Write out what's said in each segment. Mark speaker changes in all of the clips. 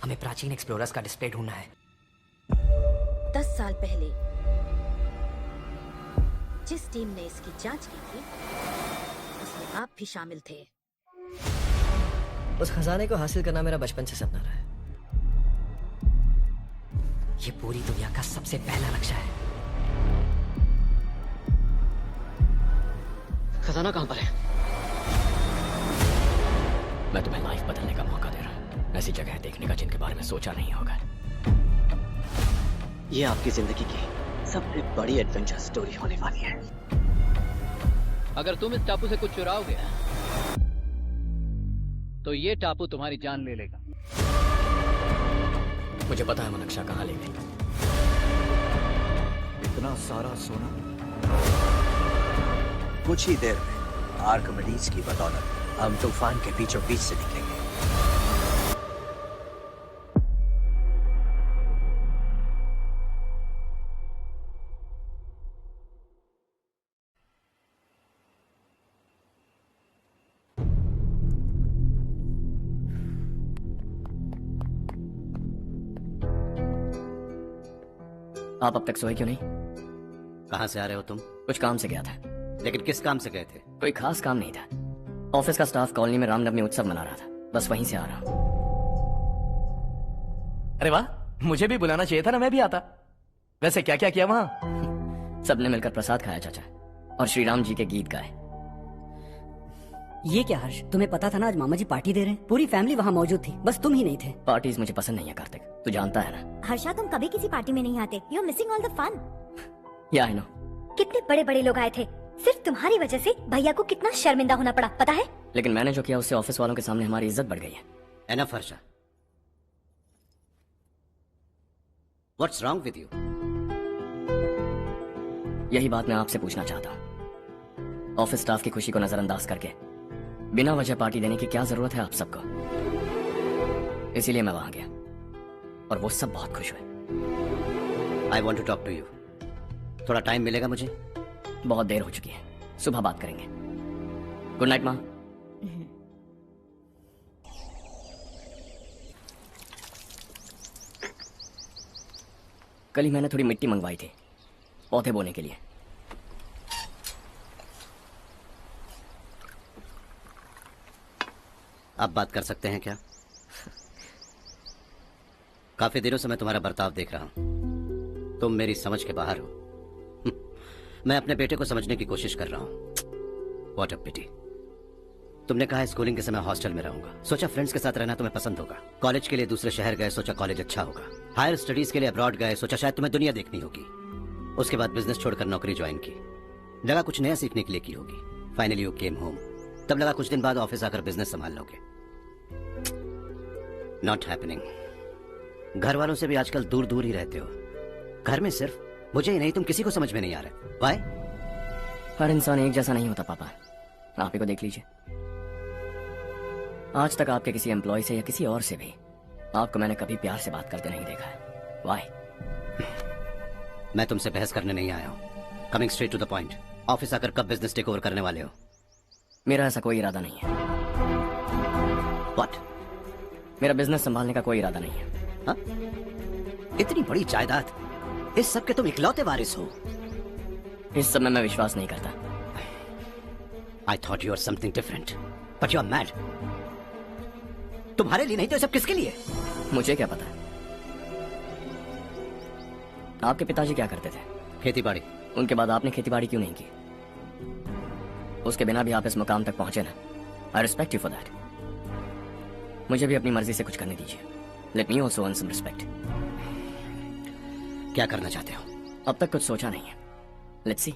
Speaker 1: हमें प्राचीन एक्सप्लोरर्स का डिस्प्ले ढूंढना है।
Speaker 2: 10 साल पहले जिस टीम ने इसकी जांच की थी उसमें आप भी शामिल थे।
Speaker 3: उस खजाने को हासिल करना मेरा बचपन से सपना रहा है।
Speaker 1: ये पूरी दुनिया का सबसे पहला लक्ष्य है।
Speaker 4: खजाना कहां पर है?
Speaker 5: मैं तुम्हें लाइफ बदलने का मौका दे रहा हूं। ऐसी जगह देखने का जिनके बारे में सोचा नहीं होगा।
Speaker 4: ये आपकी जिंदगी की सबसे बड़ी एडवेंचर स्टोरी होने वाली है।
Speaker 6: अगर तुम इस टापू से कुछ चुराओगे तो ये टापू तुम्हारी जान ले लेगा।
Speaker 5: मुझे पता है वो नक्शा कहाँ ले गई।
Speaker 7: इतना सारा सोना कुछ ही देर में आर्किमिडीज की बदौलत हम तूफान के बीचों बीच से निकलेंगे।
Speaker 5: आप अब तक सोए क्यों नहीं?
Speaker 4: कहां से आ रहे हो तुम?
Speaker 5: कुछ काम से गया था।
Speaker 4: लेकिन किस काम से गए थे?
Speaker 5: कोई खास काम नहीं था। ऑफिस का स्टाफ कॉलोनी में रामनवमी उत्सव मना रहा था, बस वहीं से आ रहा हूं।
Speaker 8: अरे वाह, मुझे भी बुलाना चाहिए था ना, मैं भी आता। वैसे क्या क्या किया वहां?
Speaker 5: सबने मिलकर प्रसाद खाया चाचा, और श्री राम जी के गीत गाए।
Speaker 9: ये क्या हर्ष, तुम्हें पता था ना आज मामा जी पार्टी दे रहे हैं? पूरी फैमिली वहाँ मौजूद थी, बस तुम ही नहीं थे।
Speaker 5: पार्टीज मुझे पसंद नहीं है कार्तिक, तू जानता है ना।
Speaker 10: हर्षा, तुम कभी किसी पार्टी में नहीं आते। You are missing all the fun.
Speaker 5: Yeah I no.
Speaker 10: कितने बड़े बड़े लोग आए थे, सिर्फ तुम्हारी वजह से भैया को कितना शर्मिंदा होना पड़ा, पता है?
Speaker 5: लेकिन मैंने जो किया उससे ऑफिस वालों के सामने हमारी इज्जत बढ़ गई है।
Speaker 4: Enough Harsha, what's wrong with you?
Speaker 5: यही बात मैं आपसे पूछना चाहता हूँ। ऑफिस स्टाफ की खुशी को नजरअंदाज करके बिना वजह पार्टी देने की क्या जरूरत है आप सबको? इसीलिए मैं वहां गया और वो सब बहुत खुश हुए।
Speaker 4: I want to talk to you. थोड़ा टाइम मिलेगा मुझे?
Speaker 5: बहुत देर हो चुकी है, सुबह बात करेंगे। गुड नाइट माँ। कल ही मैंने थोड़ी मिट्टी मंगवाई थी पौधे बोने के लिए।
Speaker 4: आप बात कर सकते हैं क्या? काफी दिनों से मैं तुम्हारा बर्ताव देख रहा हूं। तुम मेरी समझ के बाहर हो। मैं अपने बेटे को समझने की कोशिश कर रहा हूं। व्हाट अ पिटी। तुमने कहा स्कूलिंग के समय हॉस्टल में रहूंगा, सोचा फ्रेंड्स के साथ रहना तुम्हें पसंद होगा। कॉलेज के लिए दूसरे शहर गए, सोचा कॉलेज अच्छा होगा। हायर स्टडीज के लिए अब्रॉड गए, सोचा शायद तुम्हें दुनिया देखनी होगी। उसके बाद बिजनेस छोड़कर नौकरी ज्वाइन की, लगा कुछ नया सीखने के लिए की होगी। फाइनली यू केम होम, तब लगा कुछ दिन बाद ऑफिस आकर बिजनेस संभाल लोगे। Not happening. घर वालों से भी आजकल दूर दूर ही रहते हो। घर में सिर्फ मुझे ही नहीं, तुम किसी को समझ में नहीं आ रहे। व्हाई?
Speaker 5: हर इंसान एक जैसा नहीं होता पापा, आप ही को देख लीजिए। आज तक आपके किसी एम्प्लॉय से या किसी और से भी आपको मैंने कभी प्यार से बात करते नहीं देखा है। व्हाई?
Speaker 4: मैं तुमसे बहस करने नहीं आया हूं। Coming straight to the point, office आकर कब बिजनेस टेक ओवर करने वाले हो?
Speaker 5: मेरा ऐसा कोई इरादा नहीं है।
Speaker 4: व्हाट?
Speaker 5: मेरा बिजनेस संभालने का कोई इरादा नहीं है।
Speaker 4: हा? इतनी बड़ी जायदाद, इस सब के तुम इकलौते वारिस हो।
Speaker 5: इस सब में मैं विश्वास नहीं करता।
Speaker 4: I thought you are something different, but you are mad. तुम्हारे लिए नहीं तो ये सब किसके लिए?
Speaker 5: मुझे क्या पता। आपके पिताजी क्या करते थे?
Speaker 4: खेतीबाड़ी।
Speaker 5: उनके बाद आपने खेतीबाड़ी क्यों नहीं की? उसके बिना भी आप इस मुकाम तक पहुंचे ना। I respect you for that. मुझे भी अपनी मर्जी से कुछ करने दीजिए। Let me also earn some respect.
Speaker 4: क्या करना चाहते हो?
Speaker 5: अब तक कुछ सोचा नहीं है। Let's see.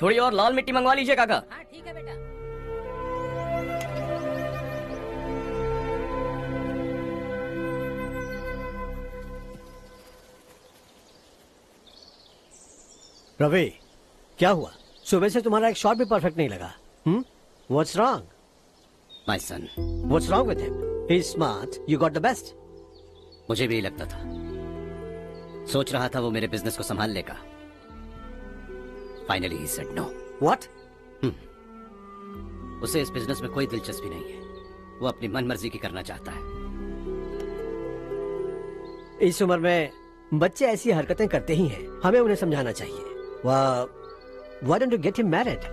Speaker 5: थोड़ी और लाल मिट्टी मंगवा लीजिए काका।
Speaker 2: हाँ ठीक है बेटा।
Speaker 11: रवि, क्या हुआ? सुबह से तुम्हारा एक शॉट भी परफेक्ट नहीं लगा। What's wrong?
Speaker 4: My son.
Speaker 11: What's wrong with him? He's smart. You got the best.
Speaker 4: मुझे भी यही लगता था। सोच रहा था वो मेरे बिजनेस को संभाल लेगा। Finally he said no.
Speaker 11: What?
Speaker 4: उसे इस बिजनेस में कोई दिलचस्पी नहीं है। वो अपनी मनमर्जी की करना चाहता है।
Speaker 11: इस उम्र में बच्चे ऐसी हरकतें करते ही हैं, हमें उन्हें समझाना चाहिए। Why don't you get him married?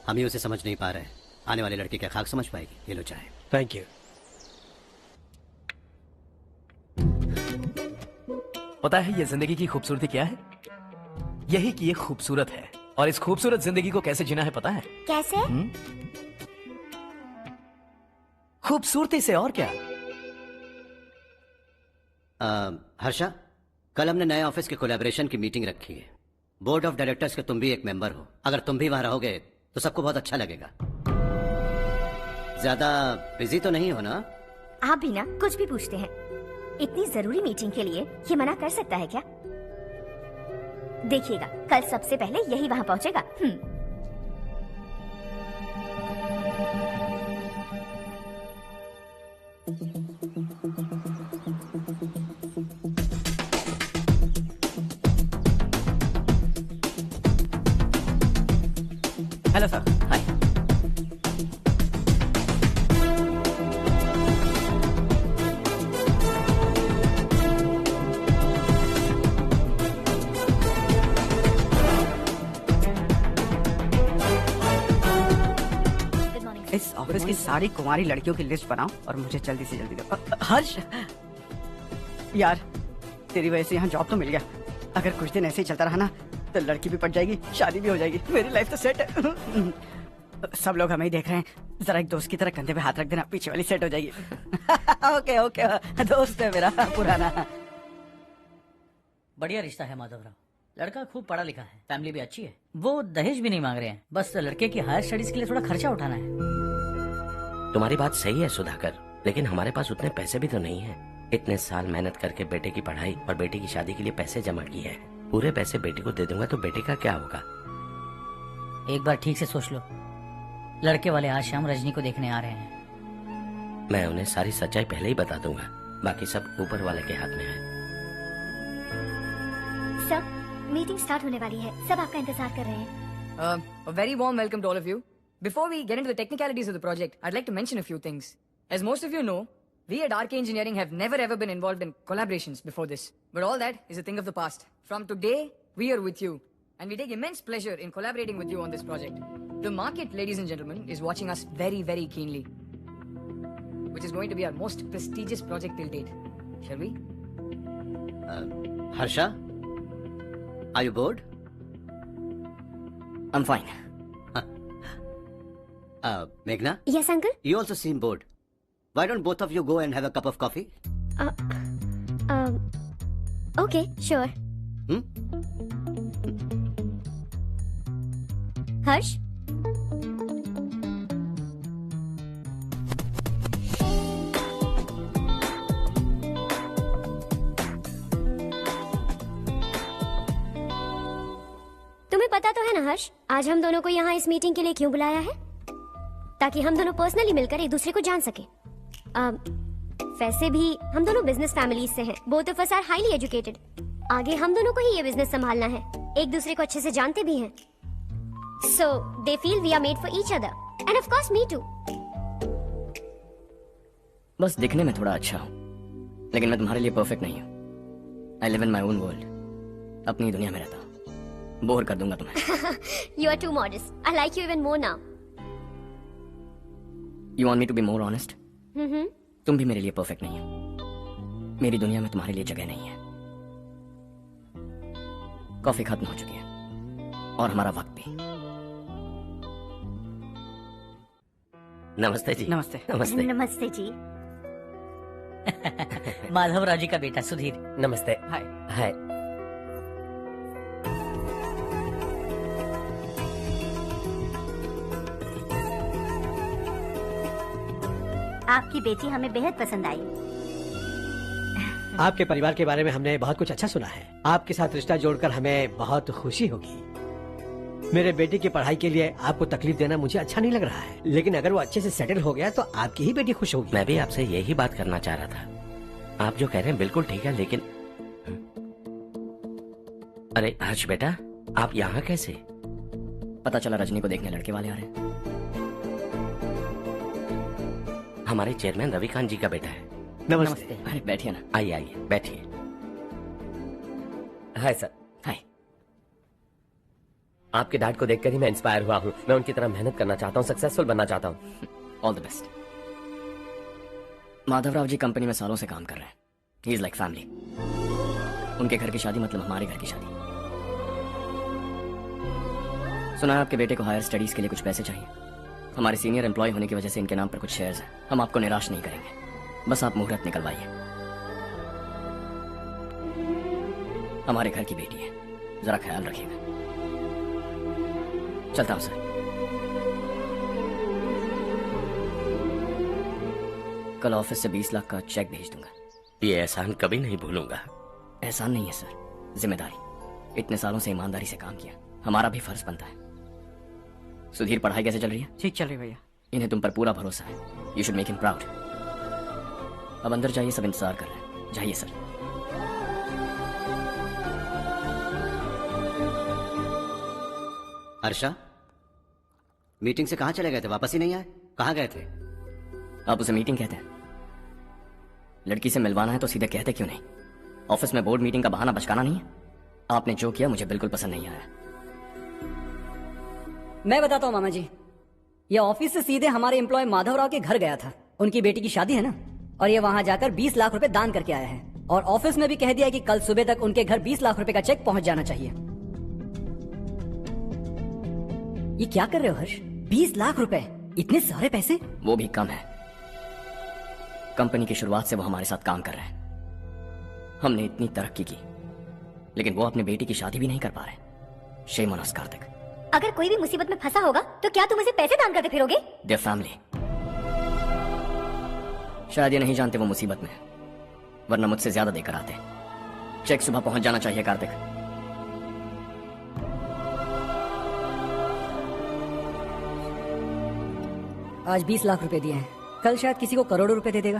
Speaker 4: हम ही उसे समझ नहीं पा रहे, आने वाली लड़की क्या खाक समझ पाएगी? ये लो चाहे।
Speaker 11: Thank you.
Speaker 8: पता है ये जिंदगी की खूबसूरती क्या है? यही कि ये खूबसूरत है, और इस खूबसूरत जिंदगी को कैसे जीना है पता है?
Speaker 10: कैसे?
Speaker 8: खूबसूरती से, और क्या।
Speaker 4: हर्षा, कल हमने नए ऑफिस के कोलैबोरेशन की मीटिंग रखी है। बोर्ड ऑफ डायरेक्टर्स के तुम भी एक मेंबर हो। अगर तुम भी वहां रहोगे तो सबको बहुत अच्छा लगेगा। ज्यादा बिजी तो नहीं हो ना?
Speaker 10: आप भी ना कुछ भी पूछते हैं। इतनी जरूरी मीटिंग के लिए ये मना कर सकता है क्या? देखिएगा कल सबसे पहले यही वहाँ पहुँचेगा।
Speaker 5: Hello sir. हाय।
Speaker 9: इस ऑफिस की सारी कुंवारी लड़कियों की लिस्ट बनाओ और मुझे जल्दी से जल्दी दो। हर्ष यार, तेरी वजह से यहाँ जॉब तो मिल गया। अगर कुछ दिन ऐसे ही चलता रहा ना तो लड़की भी पट जाएगी, शादी भी हो जाएगी, मेरी लाइफ तो सेट है। सब लोग हमें ही देख रहे हैं, जरा एक दोस्त की तरह कंधे पे हाथ रख देना, पीछे वाली सेट हो जाएगी। ओके ओके, दोस्त है मेरा पुराना।
Speaker 12: बढ़िया रिश्ता है माधवराव। लड़का खूब पढ़ा लिखा है, फैमिली भी अच्छी है। वो दहेज भी नहीं मांग रहे हैं, बस लड़के की हायर स्टडीज के लिए थोड़ा खर्चा उठाना है।
Speaker 13: तुम्हारी बात सही है सुधाकर, लेकिन हमारे पास उतने पैसे भी तो नहीं है। इतने साल मेहनत करके बेटे की पढ़ाई और बेटे की शादी के लिए पैसे जमा किए हैं। पूरे पैसे बेटी को दे दूंगा तो बेटे का क्या होगा?
Speaker 12: एक बार ठीक से सोच लो। लड़के वाले आज शाम रजनी को देखने आ रहे हैं।
Speaker 13: मैं उन्हें सारी सच्चाई पहले ही बता दूंगा, बाकी सब ऊपर वाले के हाथ में है।
Speaker 10: सब मीटिंग स्टार्ट होने वाली है, सब आपका इंतजार कर रहे हैं।
Speaker 14: A very warm welcome to all of you. Before we get into the technicalities of the project, I'd like to mention a few things. As most of you know, we at RK Engineering have never ever been involved in collaborations before this. But all that is a thing of the past. From today, we are with you. And we take immense pleasure in collaborating with you on this project. The market, ladies and gentlemen, is watching us very, very keenly. Which is going to be our most prestigious project till date. Shall we?
Speaker 4: Harsha? Are you bored?
Speaker 5: I'm fine.
Speaker 4: Meghna?
Speaker 10: Yes, uncle?
Speaker 4: You also seem bored. Why don't both of you go and have a cup of coffee?
Speaker 10: Okay, sure. हर्ष? तुम्हें पता तो है ना हर्ष, आज हम दोनों को यहाँ इस मीटिंग के लिए क्यों बुलाया है? ताकि हम दोनों पर्सनली मिलकर एक दूसरे को जान सके। वैसे भी हम दोनों बिजनेस फैमिलीज से हैं। Both of us are highly educated. आगे हम दोनों को ही ये बिजनेस संभालना है। एक दूसरे को अच्छे से जानते भी हैं। So they feel we are made for each other, and of course me too.
Speaker 5: बस दिखने में थोड़ा अच्छा हूँ, लेकिन मैं तुम्हारे लिए परफेक्ट नहीं हूँ। I live in my own world. अपनी दुनिया में रहता हूँ। बोर कर दूंगा तुम्हें।
Speaker 10: You are too modest. I like you even more now.
Speaker 5: You want me to be more honest? तुम भी मेरे लिए परफेक्ट नहीं हो। मेरी दुनिया में तुम्हारे लिए जगह नहीं है। कॉफी खत्म हो चुकी है और हमारा वक्त भी।
Speaker 13: नमस्ते जी।
Speaker 9: नमस्ते।
Speaker 13: नमस्ते।
Speaker 10: नमस्ते जी।
Speaker 12: माधवराव जी का बेटा सुधीर।
Speaker 3: नमस्ते।
Speaker 9: हाय।
Speaker 13: हाय।
Speaker 10: आपकी बेटी हमें बेहद पसंद आई।
Speaker 11: आपके परिवार के बारे में हमने बहुत कुछ अच्छा सुना है। आपके साथ रिश्ता जोड़कर हमें बहुत खुशी होगी। मेरे बेटे की पढ़ाई के लिए आपको तकलीफ देना मुझे अच्छा नहीं लग रहा है, लेकिन अगर वो अच्छे से सेटल हो गया तो आपकी ही बेटी खुश होगी।
Speaker 13: मैं भी आपसे यही बात करना चाह रहा था। आप जो कह रहे हैं बिल्कुल ठीक है, लेकिन अरे हर्ष बेटा, आप यहाँ कैसे?
Speaker 5: पता चला रजनी को देखने लड़के वाले आ रहे हैं।
Speaker 13: हमारे चेयरमैन रविकांत जी का बेटा है।
Speaker 11: नमस्ते।
Speaker 5: अरे बैठिए ना।
Speaker 13: आइए आइए बैठिए।
Speaker 15: Hi sir.
Speaker 5: हाय।
Speaker 15: आपके डैड को देखकर ही मैं इंस्पायर हुआ हूँ। मैं उनकी तरह मेहनत करना चाहता हूँ, सक्सेसफुल बनना चाहता हूँ।
Speaker 5: All the best. Madhavrao ji company में सालों से काम कर रहे हैं। He is like family. उनके घर की शादी मतलब हमारे घर की शादी। सुना है आपके बेटे को हायर स्टडीज के लिए कुछ पैसे चाहिए। हमारे सीनियर एम्प्लॉय होने की वजह से इनके नाम पर कुछ शेयर्स हैं। हम आपको निराश नहीं करेंगे, बस आप मुहूर्त निकलवाइए। हमारे घर की बेटी है, जरा ख्याल रखिएगा। चलता हूं सर। कल ऑफिस से 20 लाख का चेक भेज दूंगा।
Speaker 13: ये एहसान कभी नहीं भूलूंगा।
Speaker 5: एहसान नहीं है सर, जिम्मेदारी। इतने सालों से ईमानदारी से काम किया, हमारा भी फर्ज बनता है। सुधीर, पढ़ाई कैसे चल रही है?
Speaker 9: ठीक चल रही भैया।
Speaker 5: इन्हें तुम पर पूरा भरोसा है। You should make him proud. अब अंदर जाइए, सब इंतजार कर रहे हैं। जाइए सर।
Speaker 4: हर्षा, मीटिंग से कहाँ चले गए थे? वापस ही नहीं आए? कहाँ गए थे?
Speaker 5: आप उसे मीटिंग कहते हैं? लड़की से मिलवाना है तो सीधे कहते क्यों नहीं? ऑफिस में बोर्ड मीटिंग का बहाना बचकाना नहीं है। आपने जो किया मुझे बिल्कुल पसंद नहीं आया।
Speaker 12: मैं बताता हूँ मामा जी, ये ऑफिस से सीधे हमारे एम्प्लॉय माधवराव के घर गया था। उनकी बेटी की शादी है ना, और ये वहां जाकर 20 लाख रुपए दान करके आया है। और ऑफिस में भी कह दिया कि कल सुबह तक उनके घर 20 लाख रुपए का चेक पहुंच जाना चाहिए। ये क्या कर रहे हो हर्ष? 20 लाख रुपए, इतने सारे पैसे?
Speaker 5: वो भी कम है। कंपनी की शुरुआत से वो हमारे साथ काम कर रहे हैं। हमने इतनी तरक्की की, लेकिन वो अपनी बेटी की शादी भी नहीं कर पा रहे। Shame on us Kartik.
Speaker 10: अगर कोई भी मुसीबत में फंसा होगा तो क्या तुम उसे पैसे दान करते फिरोगे?
Speaker 5: Their family. शायद ये नहीं जानते वो मुसीबत में, वरना मुझसे ज्यादा देकर आते। चेक सुबह पहुंच जाना चाहिए कार्तिक।
Speaker 12: आज 20 लाख रुपए दिए हैं, कल शायद किसी को करोड़ों रुपए दे देगा।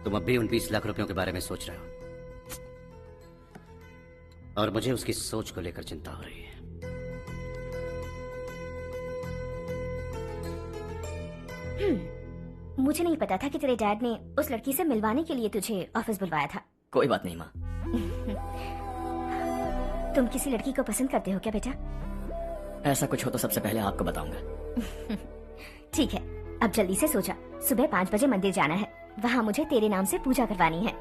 Speaker 4: तुम अब भी उन 20 लाख रुपयों के बारे में सोच रहे हो, और मुझे उसकी सोच को लेकर चिंता हो रही है।
Speaker 10: मुझे नहीं पता था कि तेरे डैड ने उस लड़की से मिलवाने के लिए तुझे ऑफिस बुलवाया था।
Speaker 5: कोई बात नहीं माँ।
Speaker 10: तुम किसी लड़की को पसंद करते हो क्या बेटा?
Speaker 5: ऐसा कुछ हो तो सबसे पहले आपको बताऊंगा।
Speaker 10: ठीक है, अब जल्दी से सो जा। सुबह 5 बजे मंदिर जाना है, वहाँ मुझे तेरे नाम से पूजा करवानी है।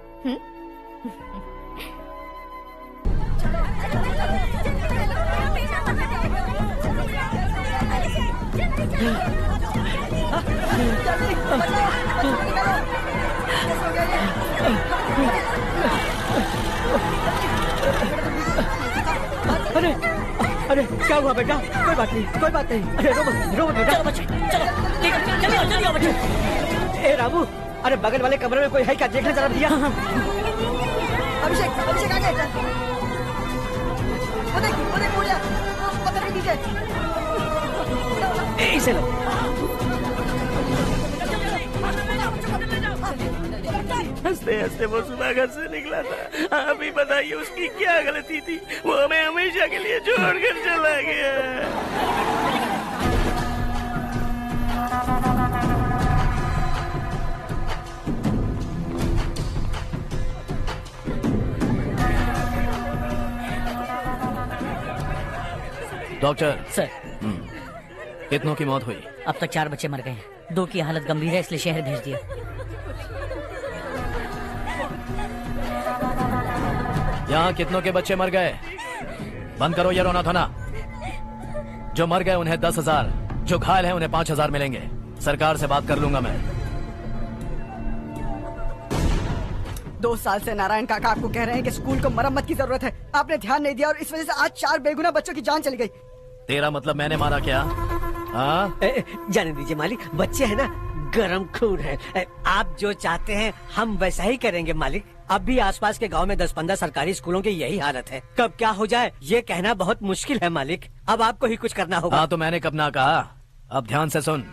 Speaker 11: अरे अरे क्या हुआ बेटा? कोई बात नहीं, कोई बात नहीं। अरे रो मत बेटा।
Speaker 12: चलो बच्चे, चलो जल्दी आओ बच्चे।
Speaker 11: ए रामू, अरे बगल वाले कमरे में कोई है क्या? देखना जरा भैया।
Speaker 9: अभिषेक, अभिषेक आ गए। वो देख वो गया। पकड़ के नीचे।
Speaker 11: इसे लो।
Speaker 13: हंसते हंसते वो सुबह घर से निकला था। आप ही बताइए उसकी क्या गलती थी? वो हमें हमेशा के लिए छोड़कर चला गया।
Speaker 8: डॉक्टर
Speaker 12: सर,
Speaker 8: कितनों की मौत हुई?
Speaker 12: अब तक 4 बच्चे मर गए हैं। 2 की हालत गंभीर है, इसलिए शहर भेज दिया।
Speaker 8: यहाँ कितनों के बच्चे मर गए? बंद करो ये रोना धोना। जो मर गए उन्हें 10,000, जो घायल हैं उन्हें 5,000 मिलेंगे। सरकार से बात कर लूंगा मैं।
Speaker 9: 2 साल से नारायण काका आपको कह रहे हैं कि स्कूल को मरम्मत की जरूरत है। आपने ध्यान नहीं दिया और इस वजह से आज 4 बेगुनाह बच्चों की जान चली गई।
Speaker 8: तेरा मतलब मैंने मारा क्या? हाँ?
Speaker 11: जाने दीजिए मालिक, बच्चे हैं ना, गरम खून है। आप जो चाहते हैं हम वैसा ही करेंगे मालिक। अब भी आसपास के गांव में 10-15 सरकारी स्कूलों की यही हालत है। कब क्या हो जाए ये कहना बहुत मुश्किल है मालिक। अब आपको ही कुछ करना होगा।
Speaker 8: हाँ तो मैंने कब ना कहा। अब ध्यान से सुन,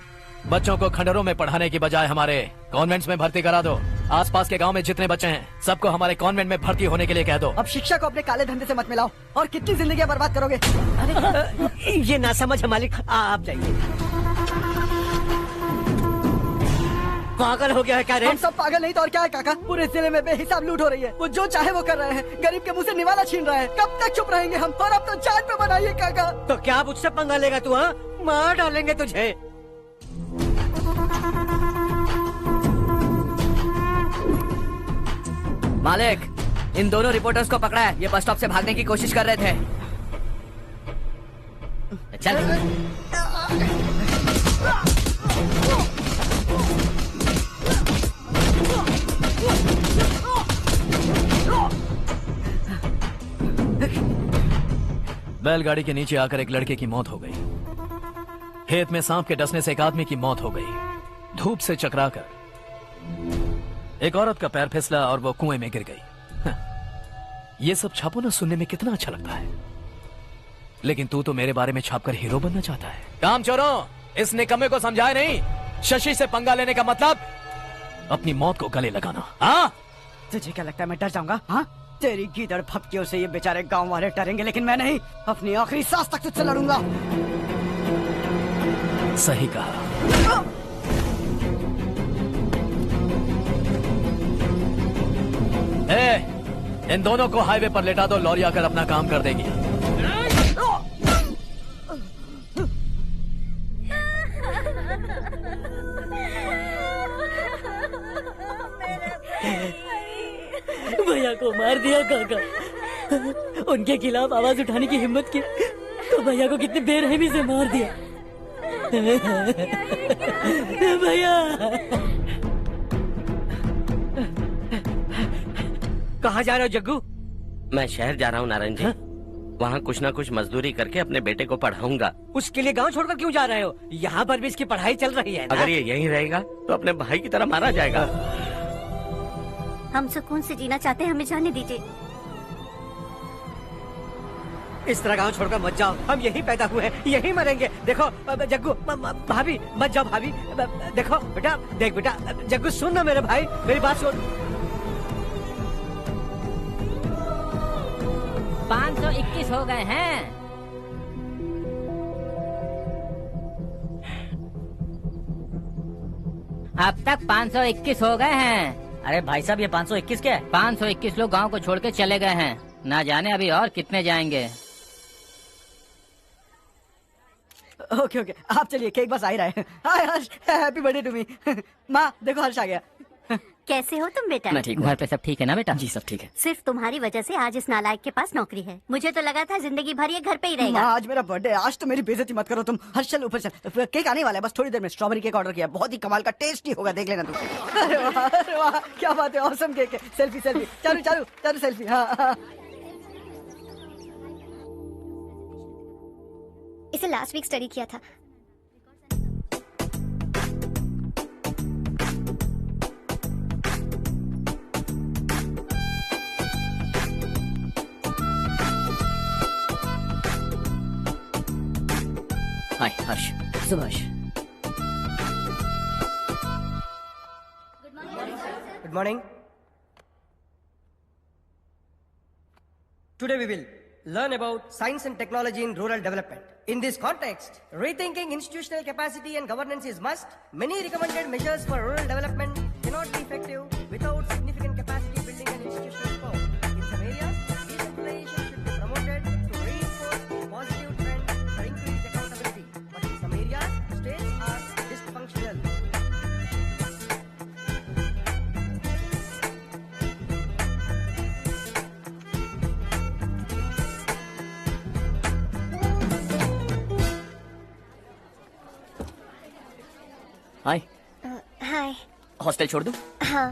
Speaker 8: बच्चों को खंडरों में पढ़ाने की बजाय हमारे कॉन्वेंट्स में भर्ती करा दो। आसपास के गांव में जितने बच्चे हैं सबको हमारे कॉन्वेंट में भर्ती होने के लिए कह दो।
Speaker 9: अब शिक्षा को अपने काले धंधे से मत मिलाओ। और कितनी जिंदगियां बर्बाद करोगे?
Speaker 11: ये ना समझ है मालिक, आप जाइए। पागल हो गया है क्या रे?
Speaker 9: हम सब पागल नहीं तो और क्या है काका? पूरे जिले में बेहिसाब लूट हो रही है। वो जो चाहे वो कर रहे हैं। गरीब के मुंह से निवाला छीन रहा है। कब तक चुप रहेंगे हम? और अब तो जान पे बनाइए काका।
Speaker 11: तो क्या मुझसे पंगा लेगा तू? हाँ, मार डालेंगे तुझे।
Speaker 5: मालिक, इन दोनों रिपोर्टर्स को पकड़ा है। ये बस स्टॉप से भागने की कोशिश कर रहे थे। चल।
Speaker 8: बैलगाड़ी के नीचे आकर एक लड़के की मौत हो गई। खेत में सांप के डसने से एक आदमी की मौत हो गई। धूप से चकराकर एक औरत का पैर फिसला और वो कुएं में गिर गई। ये सब छापो ना, सुनने में कितना अच्छा लगता है। लेकिन तू तो मेरे बारे में छापकर हीरो बनना चाहता है। काम चोरों, इस निकम्मे को समझाए नहीं। शशि से पंगा लेने का मतलब अपनी मौत को गले लगाना। हाँ,
Speaker 9: तुझे क्या लगता है मैं डर जाऊंगा? हाँ, तेरी गीदड़ फपकियों से ये बेचारे गांव वाले डरेंगे, लेकिन मैं नहीं। अपनी आखिरी सांस तक तुझसे लड़ूंगा।
Speaker 8: सही कहा। इन दोनों को हाईवे पर लेटा दो, लॉरी आकर अपना काम कर देगी।
Speaker 12: भैया को मार दिया काका। उनके खिलाफ आवाज उठाने की हिम्मत की तो भैया को कितनी बेरहमी से मार दिया। भैया
Speaker 11: कहाँ जा रहे हो जग्गू?
Speaker 13: मैं शहर जा रहा हूँ नारायण जी। वहाँ कुछ ना कुछ मजदूरी करके अपने बेटे को पढ़ाऊंगा।
Speaker 11: उसके लिए गांव छोड़कर क्यों जा रहे हो? यहाँ पर भी इसकी पढ़ाई चल रही है ना?
Speaker 13: अगर ये यहीं रहेगा तो अपने भाई की तरह मारा जाएगा।
Speaker 2: हम सुकून से जीना चाहते हैं, हमें जाने दीजिए।
Speaker 11: इस तरह गांव छोड़कर मत जाओ। हम यहीं पैदा हुए हैं, यहीं मरेंगे। देखो जग्गू, भाभी मत जाओ। भाभी देखो बेटा, देख बेटा, जग्गू सुन ना मेरे भाई, मेरी बात सुन।
Speaker 12: 521 हो गए हैं। अब तक 521 हो गए हैं।
Speaker 5: अरे भाई साहब, ये 521 क्या है?
Speaker 12: 521 लोग गांव को छोड़ के चले गए हैं। ना जाने अभी और कितने जाएंगे।
Speaker 9: ओके ओके, आप चलिए, केक बस आ ही रहा है। हाय हर्ष, हैप्पी बर्थडे टू मी। माँ देखो, हर्ष आ गया।
Speaker 2: कैसे हो तुम बेटा?
Speaker 5: मैं ठीक हूँ।
Speaker 12: घर पे सब ठीक है ना बेटा?
Speaker 5: जी सब ठीक है।
Speaker 2: सिर्फ तुम्हारी वजह से आज इस नालायक के पास नौकरी है। मुझे तो लगा था जिंदगी भर ये घर पे ही रहेगा।
Speaker 9: माँ, आज मेरा बर्थडे, आज तो मेरी बेइज्जती मत करो तुम। हर्ष चल ऊपर चल, केक आने वाला है, बस थोड़ी देर में। स्ट्रॉबेरी केक ऑर्डर किया, बहुत ही कमाल का, टेस्टी होगा, देख लेना तुम। अरे वाह, क्या बात है, ऑसम केक है। सेल्फी सेल्फी, चालू चालू चालू सेल्फी। हाँ,
Speaker 10: इसे लास्ट वीक स्टडी किया था।
Speaker 5: हाय हर्ष।
Speaker 12: Subhash.
Speaker 3: Good morning. Today we will learn about science and technology in rural development. In this context, rethinking institutional capacity and governance is must. Many recommended measures for rural development cannot be effective without significant capacity building and institutional reform. In some areas, decentralization should be promoted to reinforce positive trend for increased accountability. But in some areas, states are dysfunctional.
Speaker 5: Hi.
Speaker 10: Hi.
Speaker 5: Hostel छोड़ दूं?
Speaker 10: हाँ।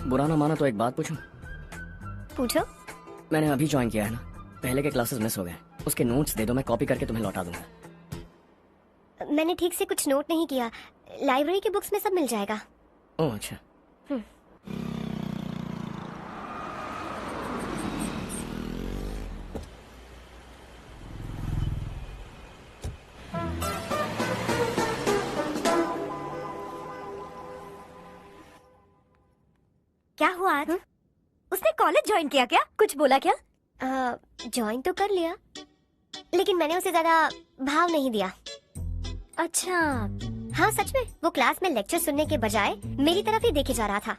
Speaker 5: बुरा ना माना तो एक बात पूछूं?
Speaker 10: पूछो।
Speaker 5: मैंने अभी ज्वाइन किया है ना, पहले के क्लासेस मिस हो गए। उसके नोट्स दे दो, मैं कॉपी करके तुम्हें लौटा दूंगा।
Speaker 10: मैंने ठीक से कुछ नोट नहीं किया। लाइब्रेरी की बुक्स में सब मिल जाएगा।
Speaker 5: ओह अच्छा।
Speaker 10: क्या हुआ आज? उसने कॉलेज ज्वाइन किया क्या? कुछ बोला क्या? ज्वाइन तो कर लिया, लेकिन मैंने उसे ज्यादा भाव नहीं दिया। अच्छा। हाँ सच में, वो क्लास में लेक्चर सुनने के बजाय मेरी तरफ ही देखे जा रहा था।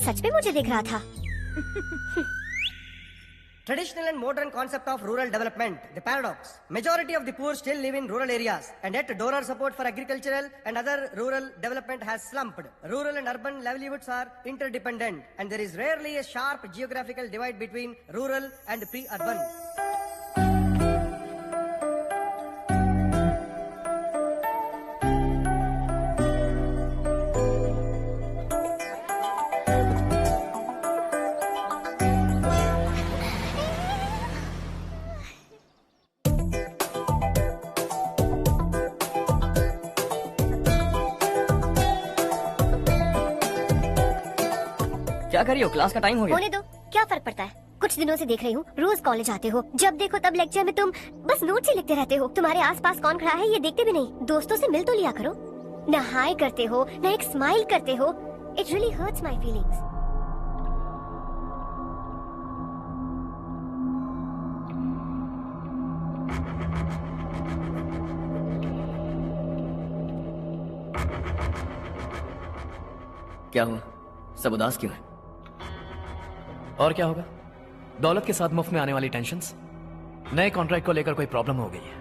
Speaker 10: सच में मुझे देख रहा था।
Speaker 3: Traditional and modern concept of rural development, the paradox. Majority of the poor still live in rural areas, and yet donor support for agricultural and other rural development has slumped. Rural and urban livelihoods are interdependent, and there is rarely a sharp geographical divide between rural and pre-urban.
Speaker 5: क्या करिए हो? Class का time हो गया।
Speaker 10: होने दो, क्या फर्क पड़ता है? कुछ दिनों से देख रही हूँ, रोज कॉलेज आते हो, जब देखो तब लेक्चर में तुम बस नोट्स ही लिखते रहते हो। तुम्हारे आसपास कौन खड़ा है ये देखते भी नहीं। दोस्तों से मिल तो लिया करो। न हाय करते हो, न एक स्माइल करते हो। It really hurts my feelings.
Speaker 5: क्या हुआ? सब उदास क्यों है?
Speaker 8: और क्या होगा? दौलत के साथ मुफ्त में आने वाली टेंशन्स। नए कॉन्ट्रैक्ट को लेकर कोई प्रॉब्लम हो गई है।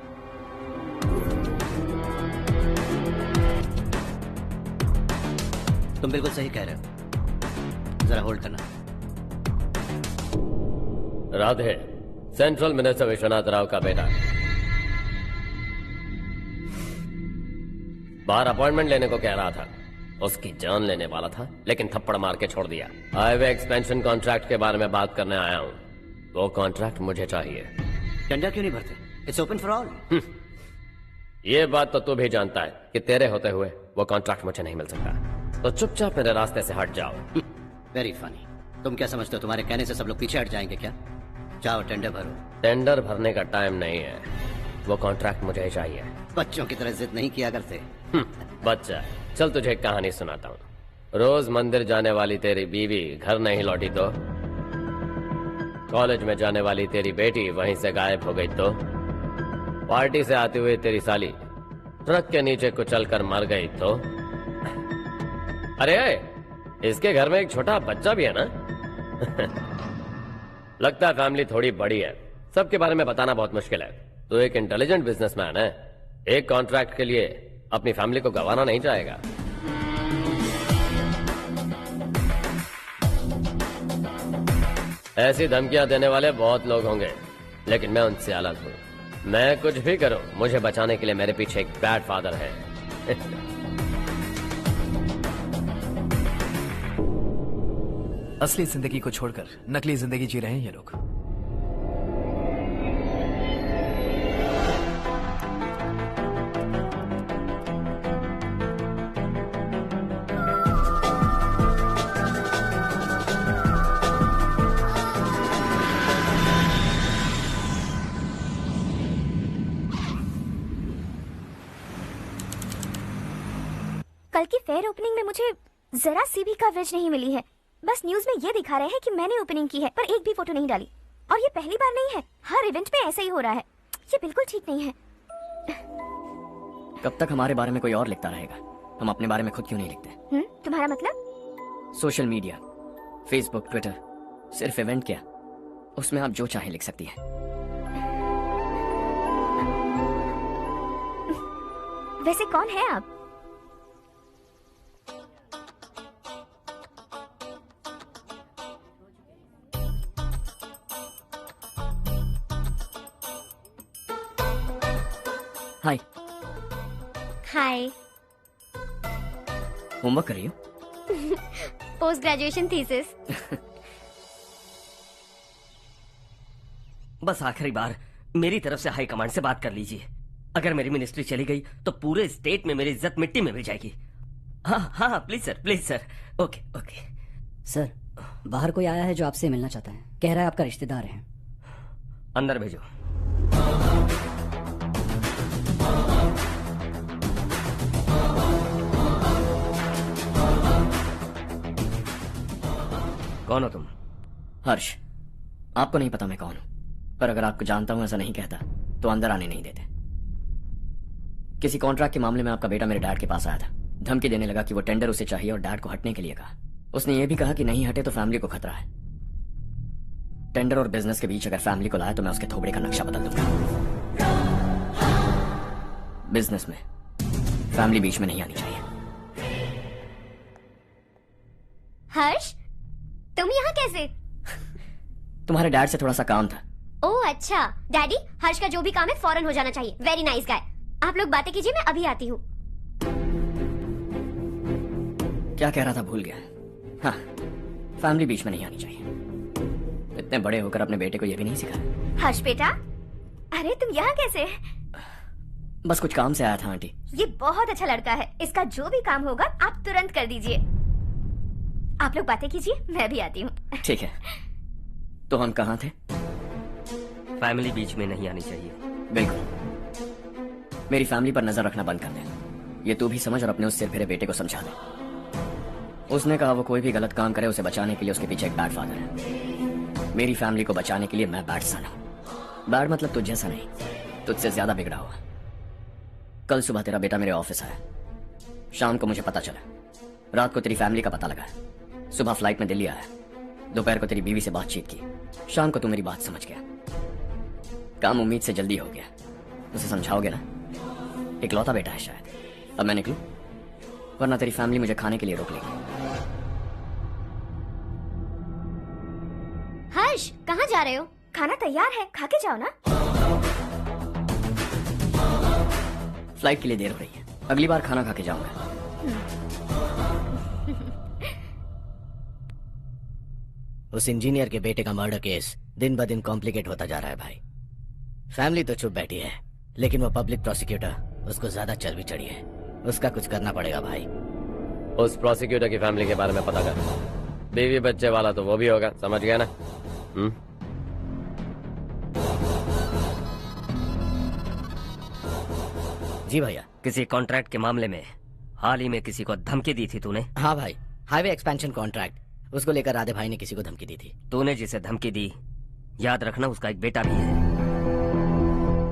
Speaker 4: तुम बिल्कुल सही कह रहे हो, जरा होल्ड करना।
Speaker 15: राधे सेंट्रल मिनिस्टर विश्वनाथ राव का बेटा बाहर अपॉइंटमेंट लेने को कह रहा था। उसकी जान लेने वाला था, लेकिन थप्पड़ मार के छोड़ दिया। हाईवे एक्सपेंशन कॉन्ट्रैक्ट के बारे में बात करने आया हूँ। वो कॉन्ट्रैक्ट मुझे चाहिए।
Speaker 4: टेंडर क्यों नहीं भरते? It's open for all.
Speaker 15: ये बात तो तू भी जानता है कि तेरे होते हुए वो कॉन्ट्रैक्ट मुझे नहीं मिल सकता। तो चुपचाप मेरे रास्ते से हट जाओ।
Speaker 4: Very funny. तुम क्या समझते हो तुम्हारे कहने से सब लोग पीछे हट जाएंगे क्या? जाओ टेंडर भरो।
Speaker 15: टेंडर भरने का टाइम नहीं है, वो कॉन्ट्रैक्ट मुझे ही चाहिए।
Speaker 4: बच्चों की तरह जिद नहीं किया करते।
Speaker 15: बच्चा, चल तुझे एक कहानी सुनाता हूँ। रोज मंदिर जाने वाली तेरी बीवी घर नहीं लौटी तो, कॉलेज में जाने वाली तेरी बेटी वहीं से गायब हो गई तो, पार्टी से आती हुई तेरी साली ट्रक के नीचे कुचलकर मर गई तो। अरे इसके घर में एक छोटा बच्चा भी है ना। लगता है फैमिली थोड़ी बड़ी है, सबके बारे में बताना बहुत मुश्किल है। तो एक इंटेलिजेंट बिजनेसमैन है, एक कॉन्ट्रैक्ट के लिए अपनी फैमिली को गंवाना नहीं चाहेगा। ऐसी धमकियां देने वाले बहुत लोग होंगे, लेकिन मैं उनसे अलग हूं। मैं कुछ भी करूं, मुझे बचाने के लिए मेरे पीछे एक बैड फादर है।
Speaker 8: असली जिंदगी को छोड़कर नकली जिंदगी जी रहे हैं ये लोग।
Speaker 10: कल की फेयर ओपनिंग में मुझे जरा सी भी कवरेज नहीं मिली है। बस न्यूज में ये दिखा रहे हैं कि मैंने ओपनिंग की है, पर एक भी फोटो नहीं डाली। और ये पहली बार नहीं है, हर इवेंट में ऐसा ही हो रहा है। ये बिल्कुल ठीक नहीं है।
Speaker 5: कब तक हमारे बारे में कोई और लिखता रहेगा? हम अपने बारे में खुद क्यों नहीं लिखते?
Speaker 10: तुम्हारा मतलब?
Speaker 5: सोशल मीडिया, फेसबुक, ट्विटर, सिर्फ इवेंट क्या, उसमें आप जो चाहे लिख सकती है।
Speaker 10: वैसे कौन है आप?
Speaker 5: हाय।
Speaker 10: हाय।
Speaker 5: होमवर्क कर रही हो?
Speaker 10: Post graduation thesis.
Speaker 16: बस आखिरी बार मेरी तरफ से हाई कमांड से बात कर लीजिए। अगर मेरी मिनिस्ट्री चली गई तो पूरे स्टेट में मेरी इज्जत मिट्टी में मिल जाएगी। हाँ हाँ please sir, please sir. Okay okay
Speaker 12: sir, बाहर कोई आया है जो आपसे मिलना चाहता है। कह रहा है आपका रिश्तेदार है।
Speaker 16: अंदर भेजो। कौन हो तुम?
Speaker 5: हर्ष, आपको नहीं पता मैं कौन हूं, पर अगर आपको जानता हूं ऐसा नहीं कहता तो अंदर आने नहीं देते। किसी कॉन्ट्रैक्ट के मामले में आपका बेटा मेरे डैड के पास आया था, धमकी देने लगा कि वो टेंडर उसे चाहिए और डैड को हटने के लिए कहा। उसने ये भी कहा कि नहीं हटे तो फैमिली को खतरा है। टेंडर और बिजनेस के बीच अगर फैमिली को लाया तो मैं उसके थोबड़े का नक्शा बदल दूंगा। बिजनेस में फैमिली बीच में नहीं आनी चाहिए।
Speaker 10: हर्ष, तुम यहाँ कैसे?
Speaker 5: तुम्हारे डैड से थोड़ा सा काम था।
Speaker 10: ओह अच्छा, डैडी, हर्ष का जो भी काम है फौरन हो जाना चाहिए। Very nice guy. आप लोग बातें कीजिए, मैं अभी आती हूँ।
Speaker 5: क्या कह रहा था भूल गया। हाँ, फैमिली बीच में नहीं आनी चाहिए। इतने बड़े होकर अपने बेटे को यह भी नहीं सिखाया।
Speaker 10: हर्ष बेटा, अरे तुम यहाँ कैसे?
Speaker 5: बस कुछ काम से आया था आंटी।
Speaker 10: ये बहुत अच्छा लड़का है, इसका जो भी काम होगा आप तुरंत कर दीजिए। आप लोग बातें कीजिए, मैं भी आती हूँ।
Speaker 5: ठीक है, तो हम कहाँ थे?
Speaker 16: फैमिली बीच में नहीं आनी चाहिए।
Speaker 5: बिल्कुल। मेरी फैमिली पर नजर रखना बंद कर दे। ये तू भी समझ और अपने उस सिर फिरे बेटे को समझा दे। उसने कहा वो कोई भी गलत काम करे उसे बचाने के लिए उसके पीछे एक बैड फादर है। मेरी फैमिली को बचाने के लिए मैं बैड सन हूं। बैड मतलब तुझ जैसा नहीं, तुझसे ज्यादा बिगड़ा हुआ। कल सुबह तेरा बेटा मेरे ऑफिस आया, शाम को मुझे पता चला, रात को तेरी फैमिली का पता लगा, सुबह फ्लाइट में दिल्ली आया, दोपहर को तेरी बीवी से बातचीत की, शाम को तू मेरी बात समझ गया। काम उम्मीद से जल्दी हो गया। उसे समझाओगे ना? इकलौता बेटा है शायद। अब मैं निकलूं, वरना तेरी फैमिली मुझे खाने के लिए रोक लेगी।
Speaker 10: हर्ष, कहाँ जा रहे हो? खाना तैयार है, खा के जाओ ना।
Speaker 5: फ्लाइट के लिए देर हो रही है, अगली बार खाना खा के जाऊंगा।
Speaker 4: उस इंजीनियर के बेटे का मर्डर केस दिन ब दिन कॉम्प्लिकेट होता जा रहा है भाई। फैमिली तो चुप बैठी है, लेकिन वो पब्लिक प्रोसिक्यूटर, उसको ज्यादा चर्बी चढ़ी है। उसका कुछ करना पड़ेगा भाई।
Speaker 15: उस प्रोसिक्यूटर की फैमिली के बारे में पता कर। बीवी बच्चे वाला तो वो भी होगा, समझ गया ना?
Speaker 4: जी भैया।
Speaker 16: किसी कॉन्ट्रैक्ट के मामले में हाल ही में किसी को धमकी दी थी तूने?
Speaker 4: हाँ भाई, हाईवे एक्सपेंशन कॉन्ट्रैक्ट, उसको लेकर राधे भाई ने किसी को धमकी दी थी।
Speaker 16: तूने जिसे धमकी दी, याद रखना उसका एक बेटा भी है,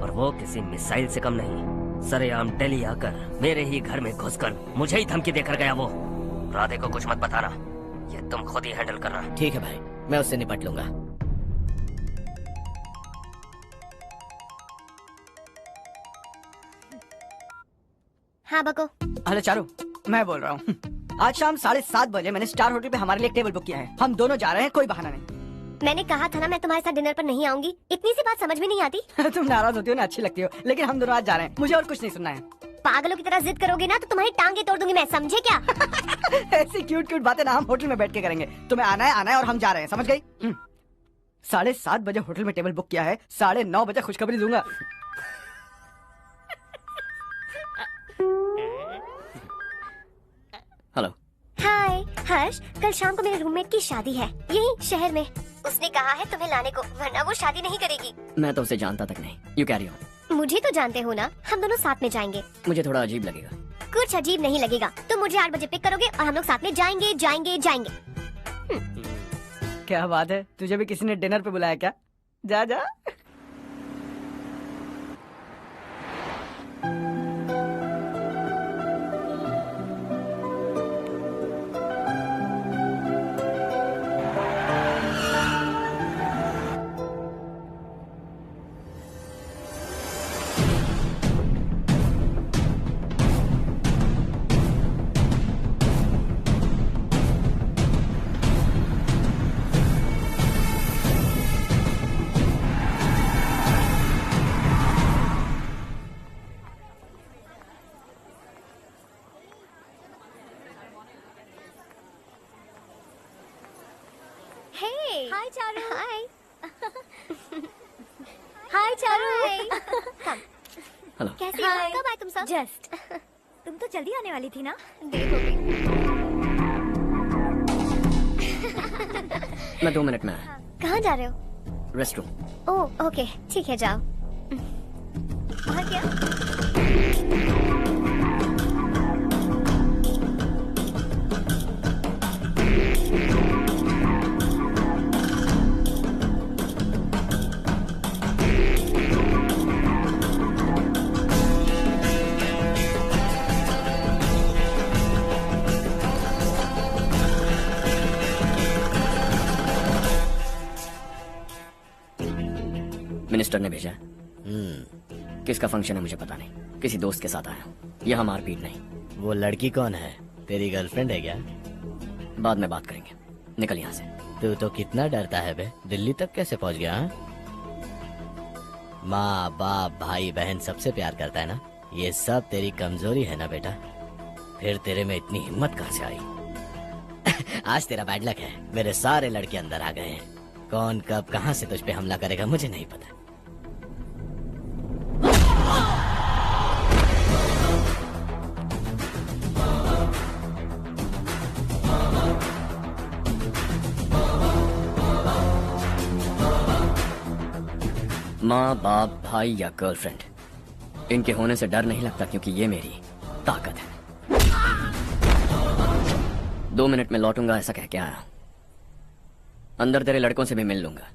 Speaker 16: और वो किसी मिसाइल से कम नहीं। सरेआम दिल्ली आकर मेरे ही घर में घुसकर मुझे ही धमकी देकर गया वो। राधे को कुछ मत बताना, ये तुम खुद ही हैंडल करना।
Speaker 4: ठीक है भाई, मैं उससे निपट लूंगा।
Speaker 10: हाँ बको।
Speaker 9: हेलो चारू, मैं बोल रहा हूँ। आज शाम 7:30 बजे मैंने स्टार होटल पे हमारे लिए एक टेबल बुक किया है। हम दोनों जा रहे हैं, कोई बहाना नहीं।
Speaker 10: मैंने कहा था ना मैं तुम्हारे साथ डिनर पर नहीं आऊंगी। इतनी सी बात समझ में नहीं आती?
Speaker 9: तुम नाराज होती हो ना, अच्छी लगती हो, लेकिन हम दोनों आज जा रहे हैं। मुझे और कुछ नहीं सुनना है।
Speaker 10: पागलों की तरह जिद करोगे ना तो तुम्हारी टांगे तोड़ दूंगी मैं, समझे क्या?
Speaker 9: ऐसी क्यूट क्यूट बातें ना हम होटल में बैठ के करेंगे। तुम्हें आना है और हम जा रहे हैं, समझ गई? 7:30 बजे होटल में टेबल बुक किया है, 9:30 बजे खुशखबरी दूंगा।
Speaker 5: हेलो।
Speaker 10: हाय हर्ष, कल शाम को मेरे रूममेट की शादी है यही शहर में। उसने कहा है तुम्हें लाने को, वरना वो शादी नहीं करेगी।
Speaker 5: मैं तो उसे जानता तक नहीं। You carry on.
Speaker 10: मुझे तो जानते हो ना, हम दोनों साथ में जाएंगे।
Speaker 5: मुझे थोड़ा अजीब लगेगा।
Speaker 10: कुछ अजीब नहीं लगेगा। तुम मुझे 8 बजे पिक करोगे और हम लोग साथ में जाएंगे जाएंगे जाएंगे।
Speaker 9: क्या बात है, तुझे भी किसी ने डिनर पे बुलाया क्या? जा जा।
Speaker 10: हाय चारू। हाय हाय चारू।
Speaker 5: हेलो।
Speaker 10: कैसी हो? कब आए तुम सब?
Speaker 2: जस्ट। तुम तो जल्दी आने वाली थी ना?
Speaker 10: देर हो गई।
Speaker 5: मैं 2 मिनट में आया।
Speaker 10: कहाँ जा रहे हो?
Speaker 5: Rest room.
Speaker 10: ओह ओके, ठीक है जाओ। और क्या?
Speaker 5: सिस्टर ने भेजा है। किसका फंक्शन है मुझे पता नहीं, किसी दोस्त के साथ आया हूँ। यहाँ मारपीट नहीं।
Speaker 17: वो लड़की कौन है? तेरी गर्लफ्रेंड है क्या?
Speaker 5: बाद में बात करेंगे, निकल यहाँ से।
Speaker 17: तू तो कितना डरता है बे, दिल्ली तक कैसे पहुँच गया? हाँ? माँ बाप भाई बहन सबसे प्यार करता है ना, ये सब तेरी कमजोरी है ना बेटा। फिर तेरे में इतनी हिम्मत कहाँ से आई? आज तेरा बैड लक है, मेरे सारे लड़के अंदर आ गए हैं। कौन कब कहाँ से तुझ पे हमला करेगा मुझे नहीं पता।
Speaker 5: माँ बाप भाई या गर्लफ्रेंड, इनके होने से डर नहीं लगता, क्योंकि ये मेरी ताकत है। 2 मिनट में लौटूंगा ऐसा कह के आया। अंदर तेरे लड़कों से भी मिल लूंगा।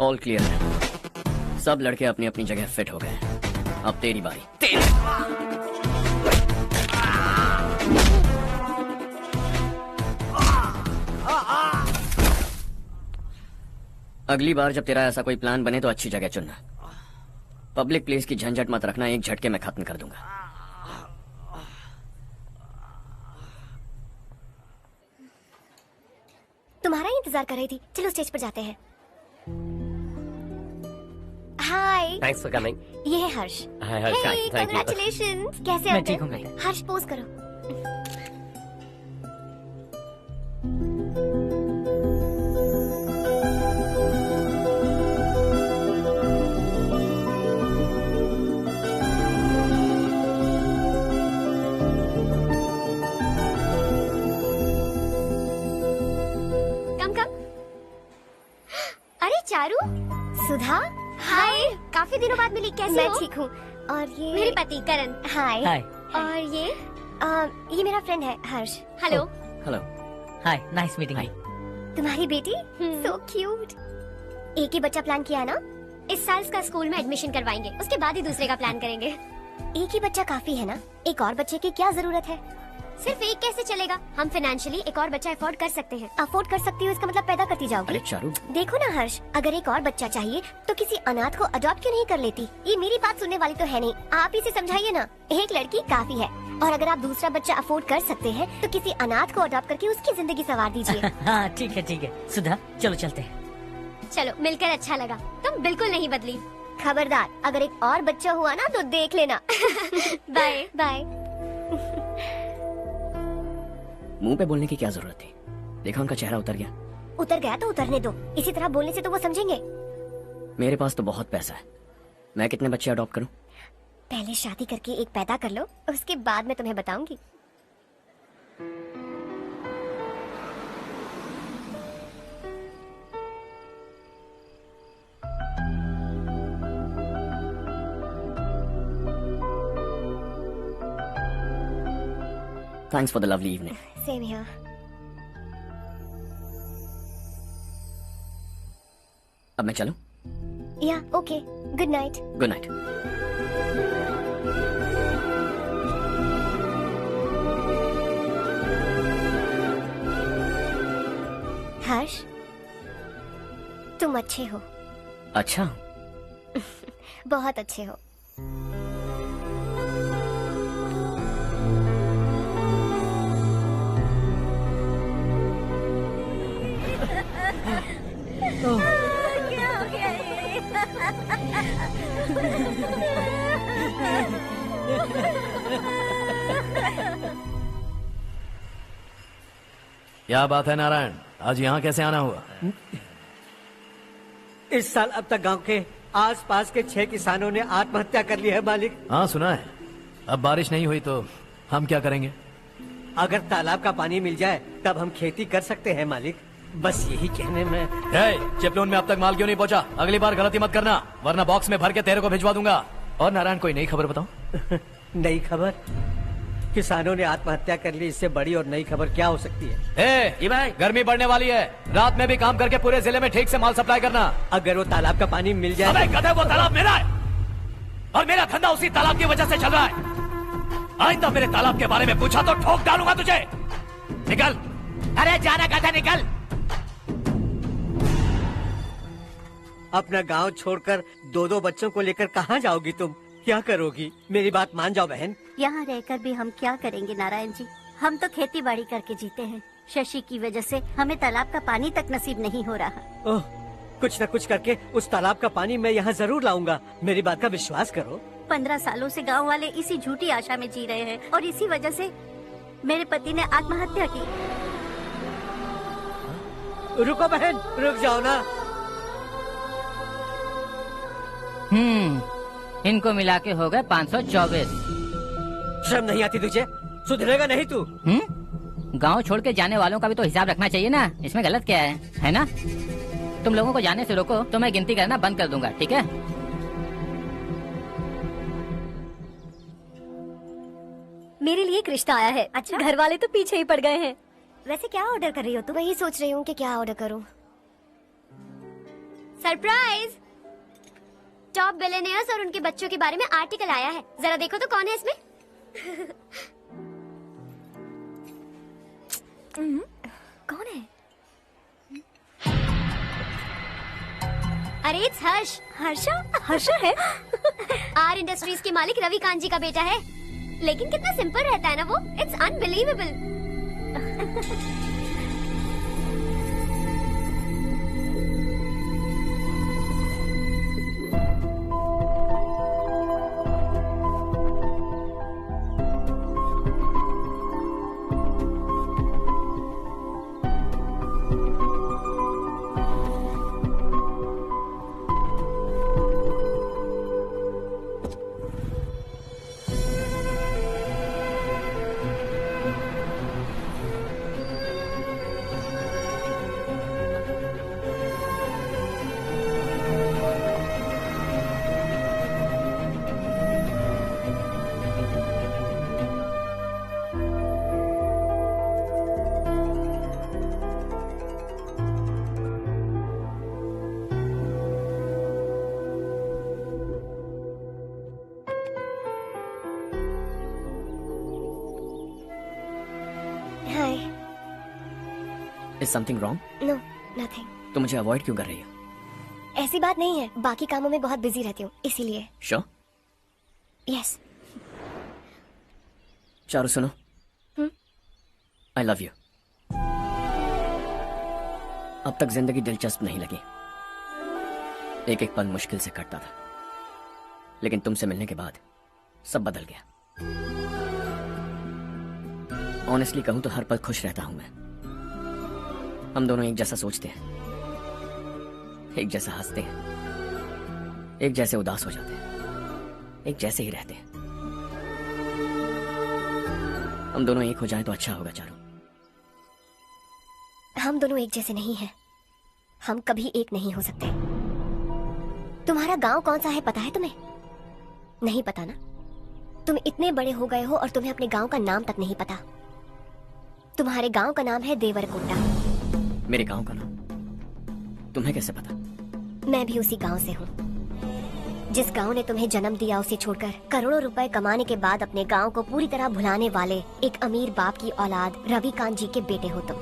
Speaker 5: ऑल क्लियर है, सब लड़के अपनी अपनी जगह फिट हो गए। अब तेरी बारी। अगली बार जब तेरा ऐसा कोई प्लान बने तो अच्छी जगह चुनना। पब्लिक प्लेस की झंझट मत रखना, एक झटके में खत्म कर दूंगा।
Speaker 10: तुम्हारा ही इंतजार कर रही थी, चलो स्टेज पर जाते हैं। हाय।
Speaker 15: Thanks for coming.
Speaker 10: ये है Harsh.
Speaker 15: Hi Harsh, thank you.
Speaker 10: Congratulations. कैसे
Speaker 1: मैं
Speaker 10: आप?
Speaker 1: ठीक हूँ बेटा।
Speaker 10: हर्ष पोज करो। कम कम। अरे चारू, सुधा, हाय। काफी दिनों बाद मिली, कैसे हो? मैं ठीक हूँ। और ये मेरे पति करण। हाय।
Speaker 1: हाय।
Speaker 10: और ये मेरा फ्रेंड है Harsh. Hello.
Speaker 5: Hello.
Speaker 1: Hi, nice meeting you.
Speaker 10: तुम्हारी बेटी सो क्यूट। एक ही बच्चा प्लान किया ना? इस साल इसका स्कूल में एडमिशन करवाएंगे, उसके बाद ही दूसरे का प्लान करेंगे। एक ही बच्चा काफी है ना? एक और बच्चे की क्या जरूरत है? सिर्फ एक कैसे चलेगा? हम फाइनेंशियली एक और बच्चा अफोर्ड कर सकते हैं। अफोर्ड कर सकती हो इसका मतलब पैदा करती जाओगी।
Speaker 5: अरे चारू,
Speaker 10: देखो ना हर्ष, अगर एक और बच्चा चाहिए तो किसी अनाथ को अडॉप्ट क्यों नहीं कर लेती? ये मेरी बात सुनने वाली तो है नहीं, आप इसे समझाइए ना। एक लड़की काफी है, और अगर आप दूसरा बच्चा अफोर्ड कर सकते हैं तो किसी अनाथ को अडॉप्ट करके उसकी जिंदगी संवार दीजिए।
Speaker 1: हाँ ठीक है सुधा, चलो चलते हैं।
Speaker 10: चलो, मिलकर अच्छा लगा। तुम बिल्कुल नहीं बदली। खबरदार, अगर एक और बच्चा हुआ ना तो देख लेना। Bye bye.
Speaker 5: मुंह पे बोलने की क्या जरूरत थी? देखा उनका चेहरा उतर गया।
Speaker 10: उतर गया तो उतरने दो, इसी तरह बोलने से तो वो समझेंगे।
Speaker 5: मेरे पास तो बहुत पैसा है, मैं कितने बच्चे अडॉप्ट करूं?
Speaker 10: पहले शादी करके एक पैदा कर लो, उसके बाद मैं तुम्हें बताऊंगी।
Speaker 5: Thanks for the lovely evening.
Speaker 10: Same here.
Speaker 5: अब मैं चलूं?
Speaker 10: या okay, good night.
Speaker 5: Good night.
Speaker 10: Harsh, तुम अच्छे हो।
Speaker 5: अच्छा।
Speaker 10: बहुत अच्छे हो।
Speaker 2: क्या हो गया
Speaker 8: क्या बात है नारायण, आज यहाँ कैसे आना हुआ?
Speaker 11: इस साल अब तक गांव के आसपास के 6 किसानों ने आत्महत्या कर ली है मालिक।
Speaker 8: हाँ सुना है। अब बारिश नहीं हुई तो हम क्या करेंगे?
Speaker 11: अगर तालाब का पानी मिल जाए तब हम खेती कर सकते हैं मालिक। बस यही कहने में।
Speaker 8: चिपलून में अब तक माल क्यों नहीं पहुंचा? अगली बार गलती मत करना, वरना बॉक्स में भर के तेरे को भिजवा दूंगा। और नारायण, कोई नई खबर बताओ।
Speaker 11: नई खबर? किसानों ने आत्महत्या कर ली, इससे बड़ी और नई खबर क्या हो सकती है?
Speaker 8: भाई, गर्मी बढ़ने वाली है, रात में भी काम करके पूरे जिले में ठीक से माल सप्लाई करना।
Speaker 11: अगर वो तालाब का पानी मिल जाए।
Speaker 8: अबे गधे, वो तालाब मेरा है और मेरा धंधा उसी तालाब की वजह से चल रहा है। आइंदा मेरे तालाब के बारे में पूछा तो ठोक डालूंगा तुझे। निकल। अरे जाना गधा, निकल।
Speaker 11: अपना गांव छोड़कर 2-2 बच्चों को लेकर कहाँ जाओगी तुम? क्या करोगी? मेरी बात मान जाओ बहन।
Speaker 2: यहाँ रहकर भी हम क्या करेंगे नारायण जी? हम तो खेती बाड़ी करके जीते हैं। शशि की वजह से हमें तालाब का पानी तक नसीब नहीं हो रहा।
Speaker 11: ओह, कुछ न कुछ करके उस तालाब का पानी मैं यहाँ जरूर लाऊंगा। मेरी बात का विश्वास करो।
Speaker 2: 15 सालों से गांव वाले इसी झूठी आशा में जी रहे हैं और इसी वजह से मेरे पति ने आत्महत्या की।
Speaker 11: रुको बहन, रुक जाओ ना।
Speaker 1: इनको मिला के हो गए 524।
Speaker 11: शर्म नहीं आती तुझे? सुधरेगा नहीं तू?
Speaker 1: गांव छोड़ के जाने वालों का भी तो हिसाब रखना चाहिए ना। इसमें गलत क्या है ना? तुम लोगों को जाने से रोको तो मैं गिनती करना बंद कर दूंगा, ठीक है?
Speaker 10: मेरे लिए एक रिश्ता आया है।
Speaker 2: अच्छा?
Speaker 10: घर वाले तो पीछे ही पड़ गए हैं।
Speaker 2: वैसे क्या ऑर्डर कर रही हो तुम?
Speaker 10: वही सोच रही हूँ कि क्या ऑर्डर करूँ। सरप्राइज! टॉप बिलियनियर्स और उनके बच्चों के बारे में आर्टिकल आया है। जरा देखो तो कौन है इसमें। कौन है? अरे इट्स हर्ष। हर्षा है? आर इंडस्ट्रीज के मालिक रवि कांत जी का बेटा है। लेकिन कितना सिंपल रहता है ना वो। It's unbelievable.
Speaker 5: Is something wrong?
Speaker 10: No, nothing.
Speaker 5: तो मुझे अवॉइड क्यों कर रही हो?
Speaker 10: ऐसी बात नहीं है, बाकी कामों में बहुत बिजी रहती हूँ इसीलिए।
Speaker 5: Sure?
Speaker 10: Yes.
Speaker 5: चारू सुनो। I love you. अब तक जिंदगी दिलचस्प नहीं लगी। एक एक पल मुश्किल से कटता था, लेकिन तुमसे मिलने के बाद सब बदल गया। ऑनेस्टली कहूं तो हर पल खुश रहता हूं मैं। हम दोनों एक जैसा सोचते हैं, एक जैसा हंसते हैं, एक जैसे उदास हो जाते हैं, एक जैसे ही रहते हैं। हम दोनों एक हो जाएं तो अच्छा होगा चारू।
Speaker 10: हम दोनों एक जैसे नहीं हैं। हम कभी एक नहीं हो सकते। तुम्हारा गांव कौन सा है पता है तुम्हें? नहीं पता ना? तुम इतने बड़े हो गए हो और तुम्हें अपने गांव का नाम तक नहीं पता। तुम्हारे गांव का नाम है देवरकोटा।
Speaker 5: मेरे गांव का नाम तुम्हें कैसे पता?
Speaker 10: मैं भी उसी गांव से हूँ। जिस गांव ने तुम्हें जन्म दिया उसे छोड़कर करोड़ों रुपए कमाने के बाद अपने गांव को पूरी तरह भुलाने वाले एक अमीर बाप की औलाद रविकांत जी के बेटे हो तुम।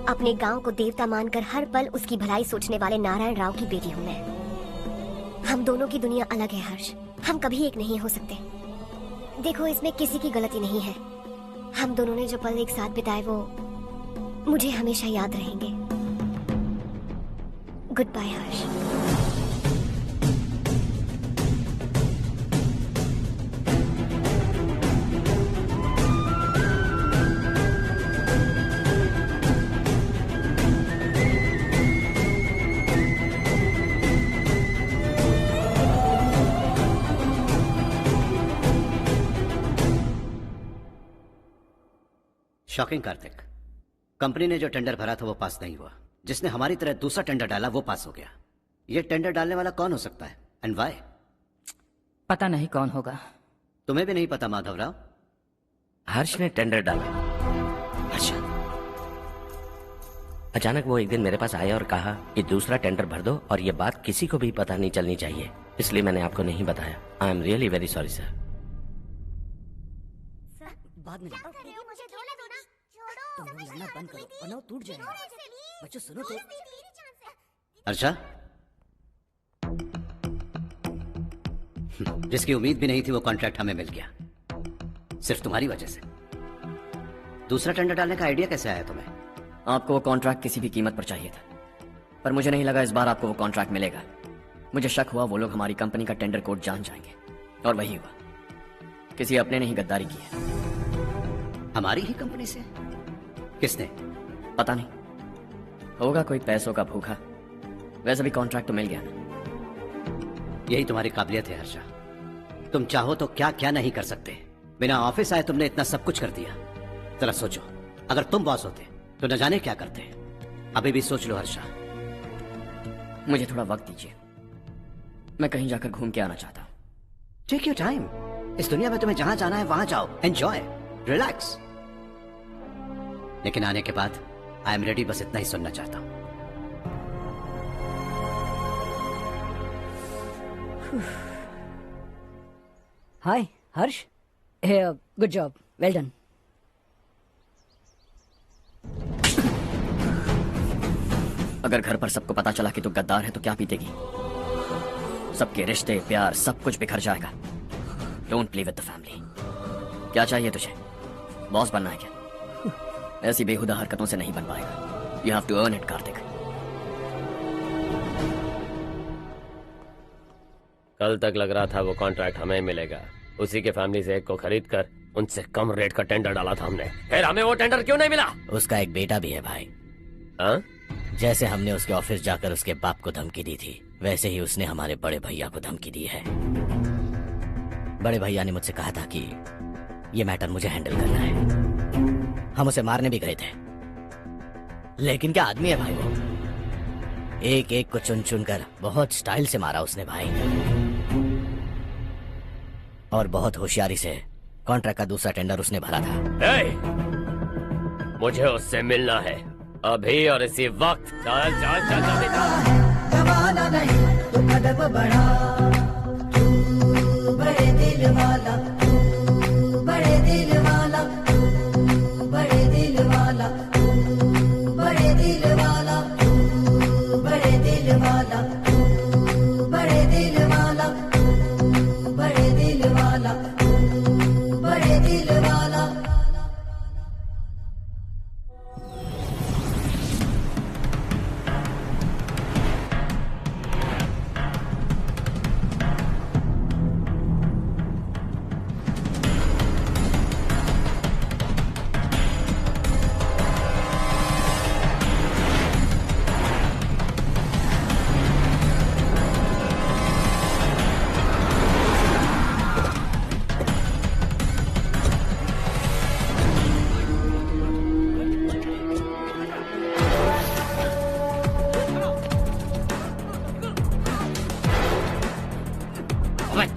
Speaker 10: अपने गांव को देवता मानकर हर पल उसकी भलाई सोचने वाले नारायण राव की बेटी हूँ मैं। हम दोनों की दुनिया अलग है हर्ष, हम कभी एक नहीं हो सकते। देखो, इसमें किसी की गलती नहीं है। हम दोनों ने जो पल एक साथ बिताए वो मुझे हमेशा याद रहेंगे। गुड बाय हर्ष।
Speaker 4: शॉकिंग कार्तिक, कंपनी ने जो टेंडर भरा था वो पास नहीं हुआ। जिसने हमारी तरह दूसरा टेंडर डाला वो पास हो गया। ये टेंडर डालने वाला कौन हो सकता है एंड व्हाई?
Speaker 1: पता नहीं कौन होगा।
Speaker 4: तुम्हें भी नहीं पता माधवराव?
Speaker 13: हर्ष ने टेंडर डाला। अच्छा। अचानक वो एक दिन मेरे पास आया और कहा कि दूसरा टेंडर भर दो और ये बात किसी को भी पता नहीं चलनी चाहिए, इसलिए मैंने आपको नहीं बताया। I am really very sorry sir.
Speaker 12: बाद में तुम लोग लड़ना बंद करो वरना वो टूट जाएगा। बच्चों सुनो तो।
Speaker 4: अर्षा, जिसकी उम्मीद भी नहीं थी वो कॉन्ट्रैक्ट हमें मिल गया, सिर्फ तुम्हारी वजह से। दूसरा टेंडर डालने का आइडिया कैसे आया तुम्हें?
Speaker 5: आपको वो कॉन्ट्रैक्ट किसी भी कीमत पर चाहिए था, पर मुझे नहीं लगा इस बार आपको वो कॉन्ट्रैक्ट मिलेगा। मुझे शक हुआ वो लोग हमारी कंपनी का टेंडर कोड जान जाएंगे, और वही हुआ। किसी अपने ने ही गद्दारी की है।
Speaker 4: हमारी ही कंपनी से? किसने?
Speaker 5: पता नहीं, होगा कोई पैसों का भूखा। वैसे भी कॉन्ट्रैक्ट तो मिल गया ना।
Speaker 4: यही तुम्हारी काबिलियत है हर्षा, तुम चाहो तो क्या क्या नहीं कर सकते। बिना ऑफिस आए तुमने इतना सब कुछ कर दिया। जरा सोचो, अगर तुम बॉस होते तो न जाने क्या करते। अभी भी सोच लो हर्षा।
Speaker 5: मुझे थोड़ा वक्त दीजिए, मैं कहीं जाकर घूम के आना चाहता हूँ।
Speaker 4: Take your time. इस दुनिया में तुम्हें जहां जाना है वहां जाओ, एंजॉय, रिलैक्स। लेकिन आने के बाद आई एम रेडी, बस इतना ही सुनना चाहता हूं।
Speaker 12: हाय हर्ष, गुड जॉब, वेल डन।
Speaker 5: अगर घर पर सबको पता चला कि तू गद्दार है तो क्या पीतेगी? सबके रिश्ते, प्यार, सब कुछ बिखर जाएगा। Don't play with the family. क्या चाहिए तुझे? बॉस बनना है क्या? ऐसी बेहुदा हरकतों से नहीं बन पाएगा। You have to earn it Kartik.
Speaker 15: कल तक लग रहा था वो कॉन्ट्रैक्ट हमें मिलेगा, उसी के फैमिली से एक को खरीद कर उनसे कम रेट का टेंडर डाला था हमने। फिर हमें वो टेंडर क्यों नहीं मिला?
Speaker 17: उसका एक बेटा भी है भाई।
Speaker 15: हाँ?
Speaker 17: जैसे हमने उसके ऑफिस जाकर उसके बाप को धमकी दी थी, वैसे ही उसने हमारे बड़े भैया को धमकी दी है। बड़े भैया ने मुझसे कहा था कि ये मैटर मुझे हैंडल करना है। हम उसे मारने भी गए थे, लेकिन क्या आदमी है भाई वो। एक एक को चुन चुन कर बहुत स्टाइल से मारा उसने भाई, और बहुत होशियारी से कॉन्ट्रैक्ट का दूसरा टेंडर उसने भरा था।
Speaker 15: मुझे उससे मिलना है अभी और इसी वक्त। चल चल चल जल्दी चल।
Speaker 18: जमाना नहीं तो कदम बढ़ा, तू बड़े दिल वाला, तू बड़े दिल वाला, तू बड़े दिल वाला, तू बड़े दिल वाला, तू बड़े दिल वाला, तू बड़े दिल वाला, तू बड़े दिल वाला, तू बड़े दिल वाला।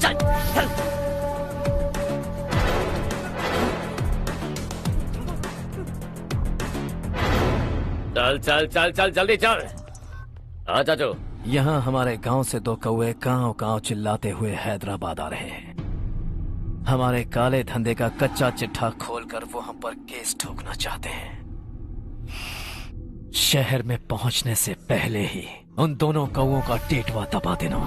Speaker 5: चल चल।
Speaker 15: चल चल चल चल जल्दी चल। हाँ चाचू।
Speaker 8: यहाँ हमारे गांव से 2 कौवे कांव कांव चिल्लाते हुए हैदराबाद आ रहे हैं। हमारे काले धंधे का कच्चा चिट्ठा खोलकर वो हम पर केस ठोकना चाहते हैं। शहर में पहुंचने से पहले ही उन दोनों कौवों का टेटवा दबा देना।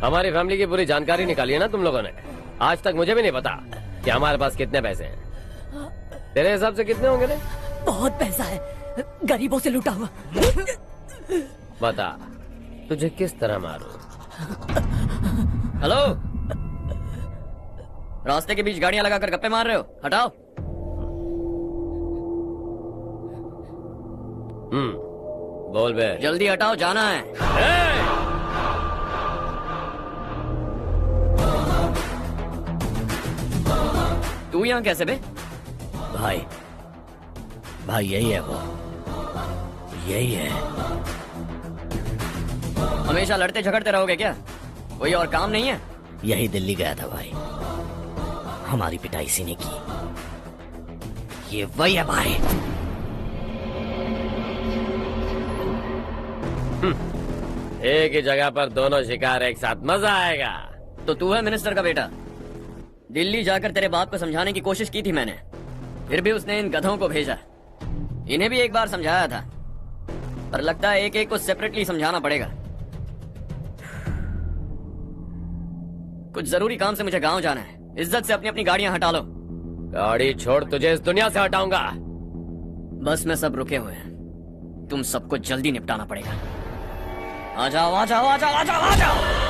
Speaker 15: हमारी फैमिली की पूरी जानकारी निकाली है ना तुम लोगों ने। आज तक मुझे भी नहीं पता कि हमारे पास कितने पैसे हैं। तेरे हिसाब से कितने होंगे रे?
Speaker 12: बहुत पैसा है, गरीबों से लूटा हुआ।
Speaker 15: बता तुझे किस तरह मारूं?
Speaker 5: हेलो, रास्ते के बीच गाड़ियां लगाकर गप्पे मार रहे हो, हटाओ।
Speaker 15: बोल बे।
Speaker 5: जल्दी हटाओ, जाना है। तू यहाँ कैसे बे?
Speaker 17: भाई यही है वो, यही है।
Speaker 5: हमेशा लड़ते झगड़ते रहोगे क्या? कोई और काम नहीं है?
Speaker 17: यही दिल्ली गया था भाई, हमारी पिटाई इसी ने की। ये वही है भाई।
Speaker 15: एक ही जगह पर दोनों शिकार एक साथ, मजा आएगा।
Speaker 5: तो तू है मिनिस्टर का बेटा? दिल्ली जाकर तेरे बाप को समझाने की कोशिश की थी मैंने, फिर भी उसने इन गधों को भेजा। इन्हें भी एक बार समझाया था, पर लगता है एक एक को सेपरेटली समझाना पड़ेगा। कुछ जरूरी काम से मुझे गांव जाना है। इज्जत से अपनी अपनी गाड़ियां हटा लो।
Speaker 15: गाड़ी छोड़, तुझे इस दुनिया से हटाऊंगा।
Speaker 5: बस में सब रुके हुए हैं, तुम सबको जल्दी निपटाना पड़ेगा। आ जाओ आ जाओ आ जाओ आ जाओ आ जाओ।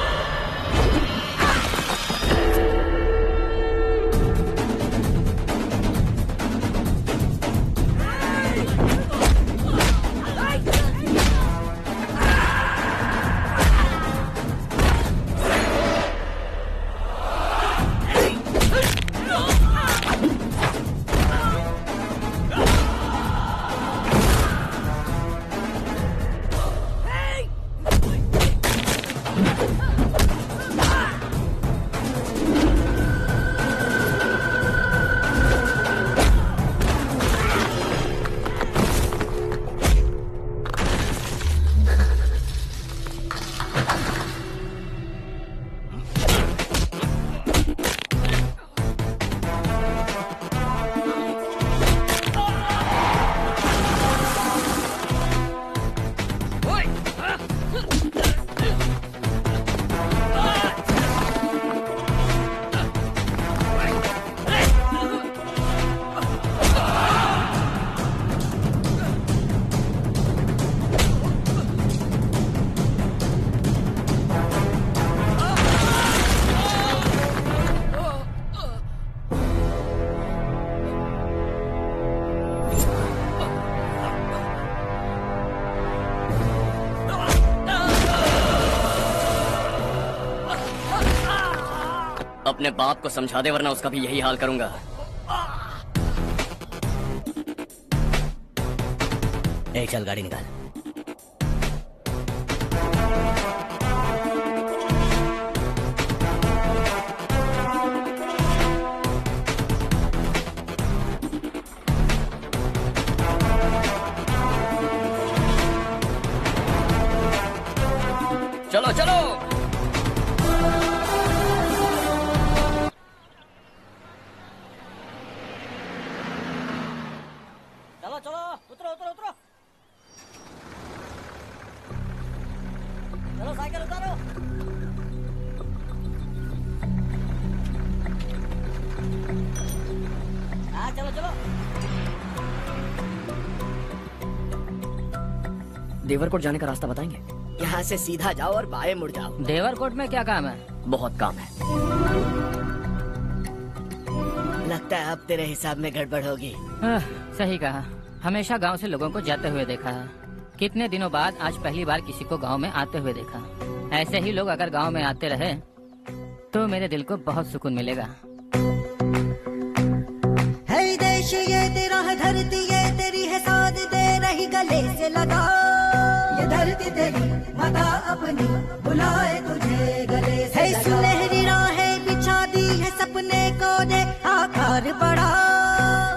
Speaker 5: अपने बाप को समझा दे, वरना उसका भी यही हाल करूंगा।
Speaker 17: ए, चल गाड़ी निकाल।
Speaker 5: चलो चलो। देवरकोट जाने का रास्ता बताएंगे?
Speaker 17: यहाँ से सीधा जाओ और बाएं मुड़ जाओ।
Speaker 1: देवरकोट में क्या काम है?
Speaker 5: बहुत काम है।
Speaker 17: लगता है अब तेरे हिसाब में गड़बड़ होगी।
Speaker 1: सही कहा, हमेशा गांव से लोगों को जाते हुए देखा है, कितने दिनों बाद आज पहली बार किसी को गांव में आते हुए देखा। ऐसे ही लोग अगर गांव में आते रहे तो मेरे दिल को बहुत सुकून मिलेगा।
Speaker 18: है देश ये तेरा है, धरती ये तेरी है, साथ दे रही गले से लगा। ये धरती तेरी माता अपनी बुलाए तुझे गले से लगा। सुनहरी राहें बिछा दी है, सपने को दे आकार बढ़ा।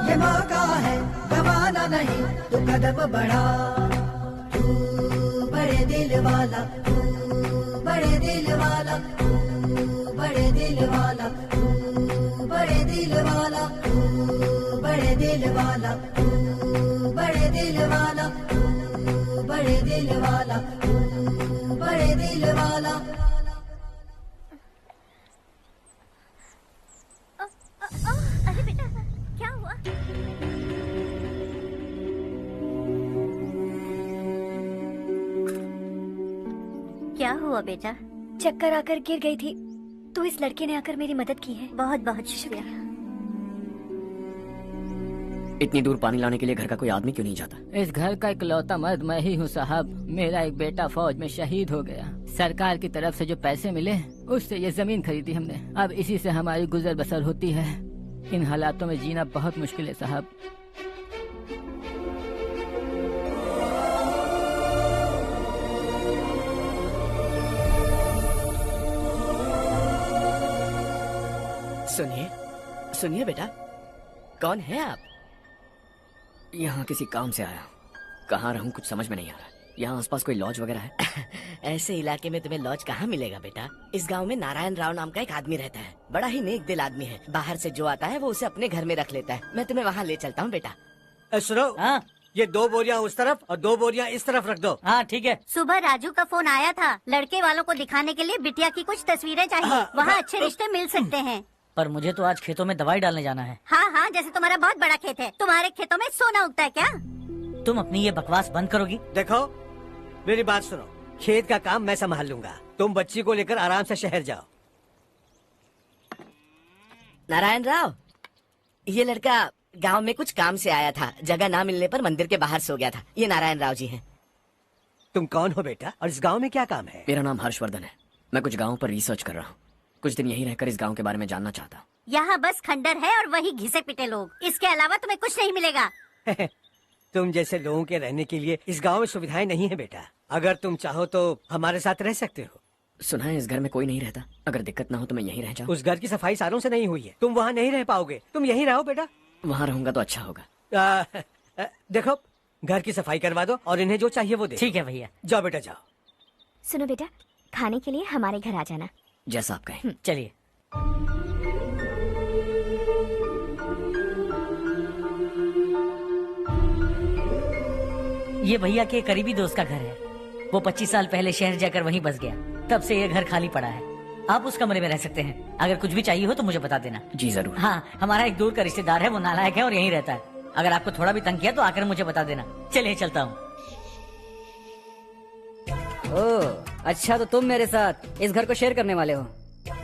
Speaker 18: ये मौका है गवाना नहीं, तू कदम बढ़ा। तू बड़े दिल वाला, तू बड़े दिल वाला, तू बड़े दिल वाला, तू बड़े दिल वाला, तू बड़े दिल वाला, तू बड़े दिल वाला, तू बड़े दिल वाला, तू बड़े दिल वाला।
Speaker 2: अरे बेटा क्या हुआ? क्या हुआ बेटा?
Speaker 10: चक्कर आकर गिर गई थी, तो इस लड़के ने आकर मेरी मदद की है।
Speaker 2: बहुत बहुत शुक्रिया।
Speaker 5: इतनी दूर पानी लाने के लिए घर का कोई आदमी क्यों नहीं जाता?
Speaker 1: इस घर का इकलौता मर्द मैं ही हूँ साहब। मेरा एक बेटा फौज में शहीद हो गया। सरकार की तरफ से जो पैसे मिले उससे ये जमीन खरीदी हमने। अब इसी से हमारी गुजर बसर होती है। इन हालातों में जीना बहुत मुश्किल है साहब।
Speaker 5: सुनिए सुनिए बेटा, कौन है आप? यहाँ किसी काम से आया। कहाँ रहूँ कुछ समझ में नहीं आ रहा। यहाँ आसपास कोई लॉज वगैरह है?
Speaker 17: ऐसे इलाके में तुम्हें लॉज कहाँ मिलेगा बेटा? इस गांव में नारायण राव नाम का एक आदमी रहता है। बड़ा ही नेक दिल आदमी है। बाहर से जो आता है वो उसे अपने घर में रख लेता है। मैं तुम्हें वहाँ ले चलता हूँ बेटा।
Speaker 11: सुनो, ये 2 बोरियां उस तरफ और 2 बोरियां इस तरफ रख दो।
Speaker 12: हाँ ठीक है।
Speaker 2: सुबह राजू का फोन आया था, लड़के वालों को दिखाने के लिए बिटिया की कुछ तस्वीरें चाहिए। वहाँ अच्छे रिश्ते मिल सकते हैं।
Speaker 12: पर मुझे तो आज खेतों में दवाई डालने जाना है।
Speaker 2: हाँ हाँ, जैसे तुम्हारा बहुत बड़ा खेत है। तुम्हारे खेतों में सोना उगता है क्या?
Speaker 12: तुम अपनी ये बकवास बंद करोगी?
Speaker 11: देखो मेरी बात सुनो, खेत का काम मैं संभाल लूंगा। तुम बच्ची को लेकर आराम से शहर जाओ।
Speaker 17: नारायण राव, ये लड़का गांव में कुछ काम से आया था। जगह ना मिलने पर मंदिर के बाहर सो गया था। ये नारायण राव जी हैं।
Speaker 11: तुम कौन हो बेटा और इस गांव में क्या काम है?
Speaker 5: मेरा नाम हर्षवर्धन है। मैं कुछ गाँव पर रिसर्च कर रहा हूँ। कुछ दिन यहीं रहकर इस गांव के बारे में जानना चाहता हूँ।
Speaker 2: यहाँ बस खंडर है और वही घिसे पिटे लोग। इसके अलावा तुम्हें कुछ नहीं मिलेगा।
Speaker 11: तुम जैसे लोगों के रहने के लिए इस गांव में सुविधाएं नहीं है बेटा। अगर तुम चाहो तो हमारे साथ रह सकते हो।
Speaker 5: सुना है इस घर में कोई नहीं रहता। अगर दिक्कत ना हो तो मैं यहीं रह जाऊँ।
Speaker 11: उस घर की सफाई सालों से नहीं हुई है। तुम वहाँ नहीं रह पाओगे। तुम यहीं रहो बेटा।
Speaker 5: वहाँ रहूंगा तो अच्छा होगा।
Speaker 11: देखो घर की सफाई करवा दो और इन्हें जो चाहिए वो दे।
Speaker 12: ठीक है भैया।
Speaker 11: जाओ बेटा जाओ।
Speaker 10: सुनो बेटा, खाने के लिए हमारे घर आ जाना।
Speaker 5: जैसा आप कहें।
Speaker 12: चलिए। ये भैया के करीबी दोस्त का घर है। वो 25 साल पहले शहर जाकर वहीं बस गया। तब से ये घर खाली पड़ा है। आप उस कमरे में रह सकते हैं। अगर कुछ भी चाहिए हो तो मुझे बता देना।
Speaker 5: जी जरूर।
Speaker 12: हाँ, हमारा एक दूर का रिश्तेदार है, वो नालायक है और यहीं रहता है। अगर आपको थोड़ा भी तंग किया तो आकर मुझे बता देना। चलिए चलता हूँ।
Speaker 19: ओह अच्छा, तो तुम मेरे साथ इस घर को शेयर करने वाले हो।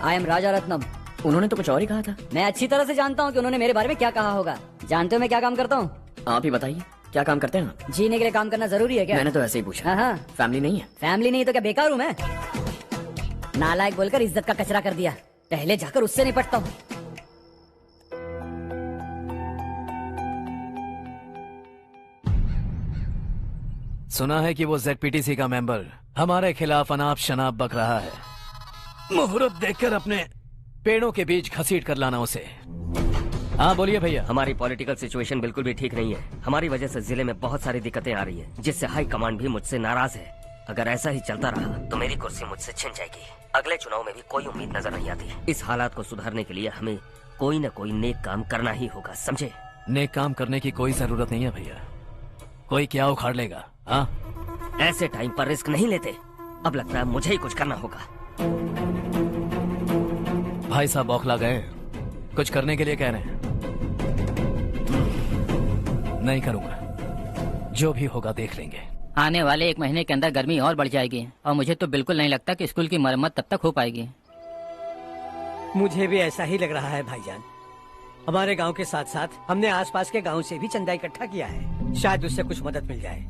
Speaker 19: आई एम राजा रत्नम।
Speaker 5: उन्होंने तो कुछ और ही कहा था।
Speaker 19: मैं अच्छी तरह से जानता हूँ कि उन्होंने मेरे बारे में क्या कहा होगा। जानते हो मैं क्या काम करता हूँ?
Speaker 5: आप ही बताइए, क्या काम करते हैं?
Speaker 19: जीने के लिए काम करना जरूरी है क्या?
Speaker 5: मैंने तो ऐसे ही पूछा।
Speaker 19: हाँ।
Speaker 5: फैमिली नहीं है?
Speaker 19: फैमिली नहीं तो क्या बेकार हूँ मैं? नालायक बोलकर इज्जत का कचरा कर दिया। पहले जाकर उससे निपटता हूँ।
Speaker 8: सुना है कि वो ZPTC का मेंबर हमारे खिलाफ अनाप शनाप बक रहा है। मुहूर्त देखकर अपने पेड़ों के बीच घसीट कर लाना उसे। हाँ बोलिए भैया।
Speaker 16: हमारी पॉलिटिकल सिचुएशन बिल्कुल भी ठीक नहीं है। हमारी वजह से जिले में बहुत सारी दिक्कतें आ रही है, जिससे हाई कमांड भी मुझसे नाराज है। अगर ऐसा ही चलता रहा तो मेरी कुर्सी मुझसे छिन जाएगी। अगले चुनाव में भी कोई उम्मीद नजर नहीं आती। इस हालात को सुधारने के लिए हमें कोई न कोई नेक काम करना ही होगा, समझे?
Speaker 8: नेक काम करने की कोई जरूरत नहीं है भैया। कोई क्या उखाड़ लेगा? हाँ,
Speaker 16: ऐसे टाइम पर रिस्क नहीं लेते। अब लगता है मुझे ही कुछ करना होगा।
Speaker 8: भाई साहब बौखला गए, कुछ करने के लिए कह रहे हैं। नहीं करूंगा, जो भी होगा देख लेंगे।
Speaker 1: आने वाले 1 महीने के अंदर गर्मी और बढ़ जाएगी और मुझे तो बिल्कुल नहीं लगता कि स्कूल की मरम्मत तब तक हो पाएगी।
Speaker 11: मुझे भी ऐसा ही लग रहा है भाईजान। हमारे गांव के साथ साथ हमने आसपास के गांव से भी चंदा इकट्ठा किया है। शायद उससे कुछ मदद मिल जाए।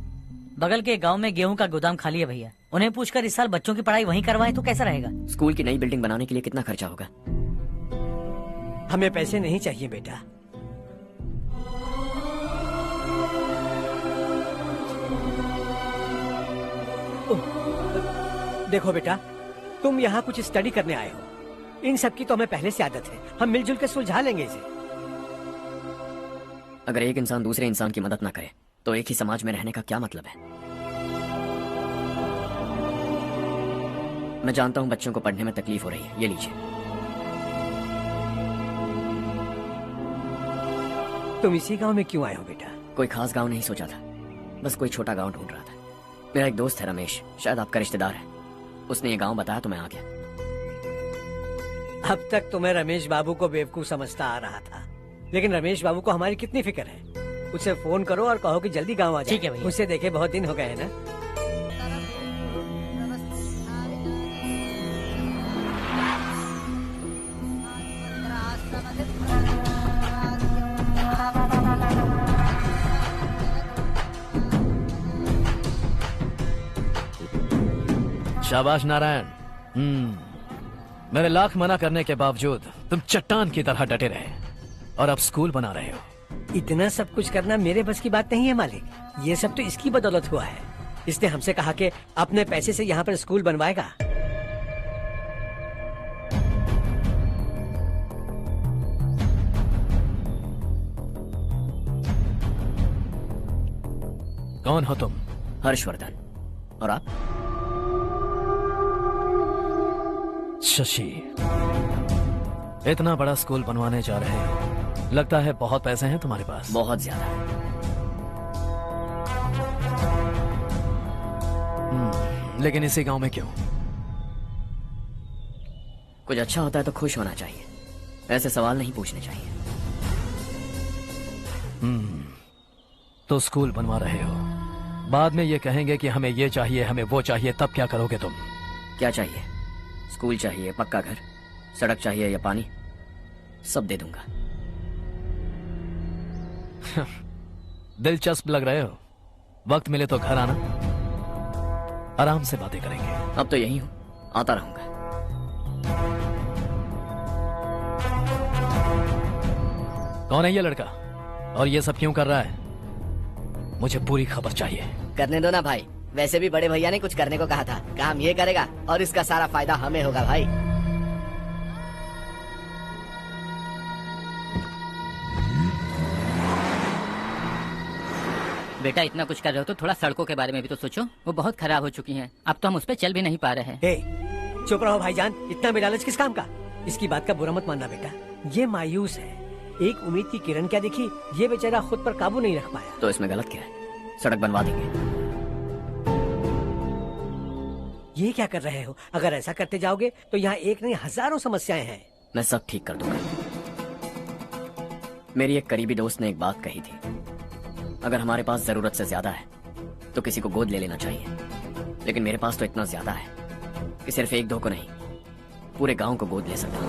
Speaker 12: बगल के गांव में गेहूं का गोदाम खाली है भैया।
Speaker 20: उन्हें पूछकर इस साल बच्चों की पढ़ाई वहीं करवाएं तो कैसा रहेगा?
Speaker 5: स्कूल की नई बिल्डिंग बनाने के लिए कितना खर्चा होगा?
Speaker 11: हमें पैसे नहीं चाहिए बेटा। देखो बेटा, तुम यहाँ कुछ स्टडी करने आए हो, इन सब की तो हमें पहले से आदत है, हम मिलजुल के सुलझा लेंगे इसे।
Speaker 5: अगर एक इंसान दूसरे इंसान की मदद ना करे तो एक ही समाज में रहने का क्या मतलब है? मैं जानता हूं बच्चों को पढ़ने में तकलीफ हो रही है, ये लीजिए।
Speaker 11: तुम इसी गांव में क्यों आए हो बेटा?
Speaker 5: कोई खास गांव नहीं सोचा था, बस कोई छोटा गांव ढूंढ रहा था। मेरा एक दोस्त है रमेश, शायद आपका रिश्तेदार है, उसने ये गांव बताया तो मैं आ गया।
Speaker 11: अब तक तो मैं रमेश बाबू को बेवकूफ समझता आ रहा था, लेकिन रमेश बाबू को हमारी कितनी फिक्र है। उसे फोन करो और कहो कि जल्दी गांव आ जाए।
Speaker 20: ठीक है भैया।
Speaker 11: उसे देखे बहुत दिन हो गए हैं ना।
Speaker 8: शाबाश नारायण। मेरे लाख मना करने के बावजूद तुम चट्टान की तरह डटे रहे और अब स्कूल बना रहे हो।
Speaker 11: इतना सब कुछ करना मेरे बस की बात नहीं है मालिक, ये सब तो इसकी बदौलत हुआ है। इसने हमसे कहा कि अपने पैसे से यहाँ पर स्कूल बनवाएगा।
Speaker 8: कौन हो तुम?
Speaker 5: हर्षवर्धन। और आप?
Speaker 8: शशि। इतना बड़ा स्कूल बनवाने जा रहे हो, लगता है बहुत पैसे हैं तुम्हारे पास।
Speaker 5: बहुत ज्यादा।
Speaker 8: लेकिन इसी गांव में क्यों?
Speaker 5: कुछ अच्छा होता है तो खुश होना चाहिए, ऐसे सवाल नहीं पूछने चाहिए।
Speaker 8: तो स्कूल बनवा रहे हो, बाद में ये कहेंगे कि हमें ये चाहिए, हमें वो चाहिए, तब क्या करोगे तुम?
Speaker 5: क्या चाहिए? स्कूल चाहिए, पक्का घर, सड़क चाहिए या पानी, सब दे दूंगा।
Speaker 8: दिलचस्प लग रहे हो। वक्त मिले तो घर आना, आराम से बातें करेंगे।
Speaker 5: अब तो यही हूं, आता रहूंगा।
Speaker 8: कौन है ये लड़का और ये सब क्यों कर रहा है? मुझे पूरी खबर चाहिए।
Speaker 17: करने दो ना भाई, वैसे भी बड़े भैया ने कुछ करने को कहा था, काम ये करेगा और इसका सारा फायदा हमें होगा भाई।
Speaker 1: बेटा इतना कुछ कर रहे हो तो थोड़ा सड़कों के बारे में भी तो सोचो, वो बहुत खराब हो चुकी हैं। अब तो हम उस पर चल भी नहीं पा रहे हैं।
Speaker 11: चुप रहो भाईजान, इतना बेलालच किस काम का? इसकी बात का बुरा मत मानना बेटा, ये मायूस है। एक उम्मीद की किरण क्या दिखी, ये बेचारा खुद पर काबू नहीं रख पाया।
Speaker 5: तो इसमें गलत क्या है? सड़क बनवा देंगे।
Speaker 11: ये क्या कर रहे हो? अगर ऐसा करते जाओगे तो यहाँ एक नहीं हजारों समस्याएं हैं।
Speaker 5: मैं सब ठीक कर दूंगा। मेरी एक करीबी दोस्त ने एक बात कही थी, अगर हमारे पास जरूरत से ज्यादा है तो किसी को गोद ले लेना चाहिए, लेकिन मेरे पास तो इतना ज्यादा है कि सिर्फ एक दो को नहीं, पूरे गांव को गोद ले सकता हूं।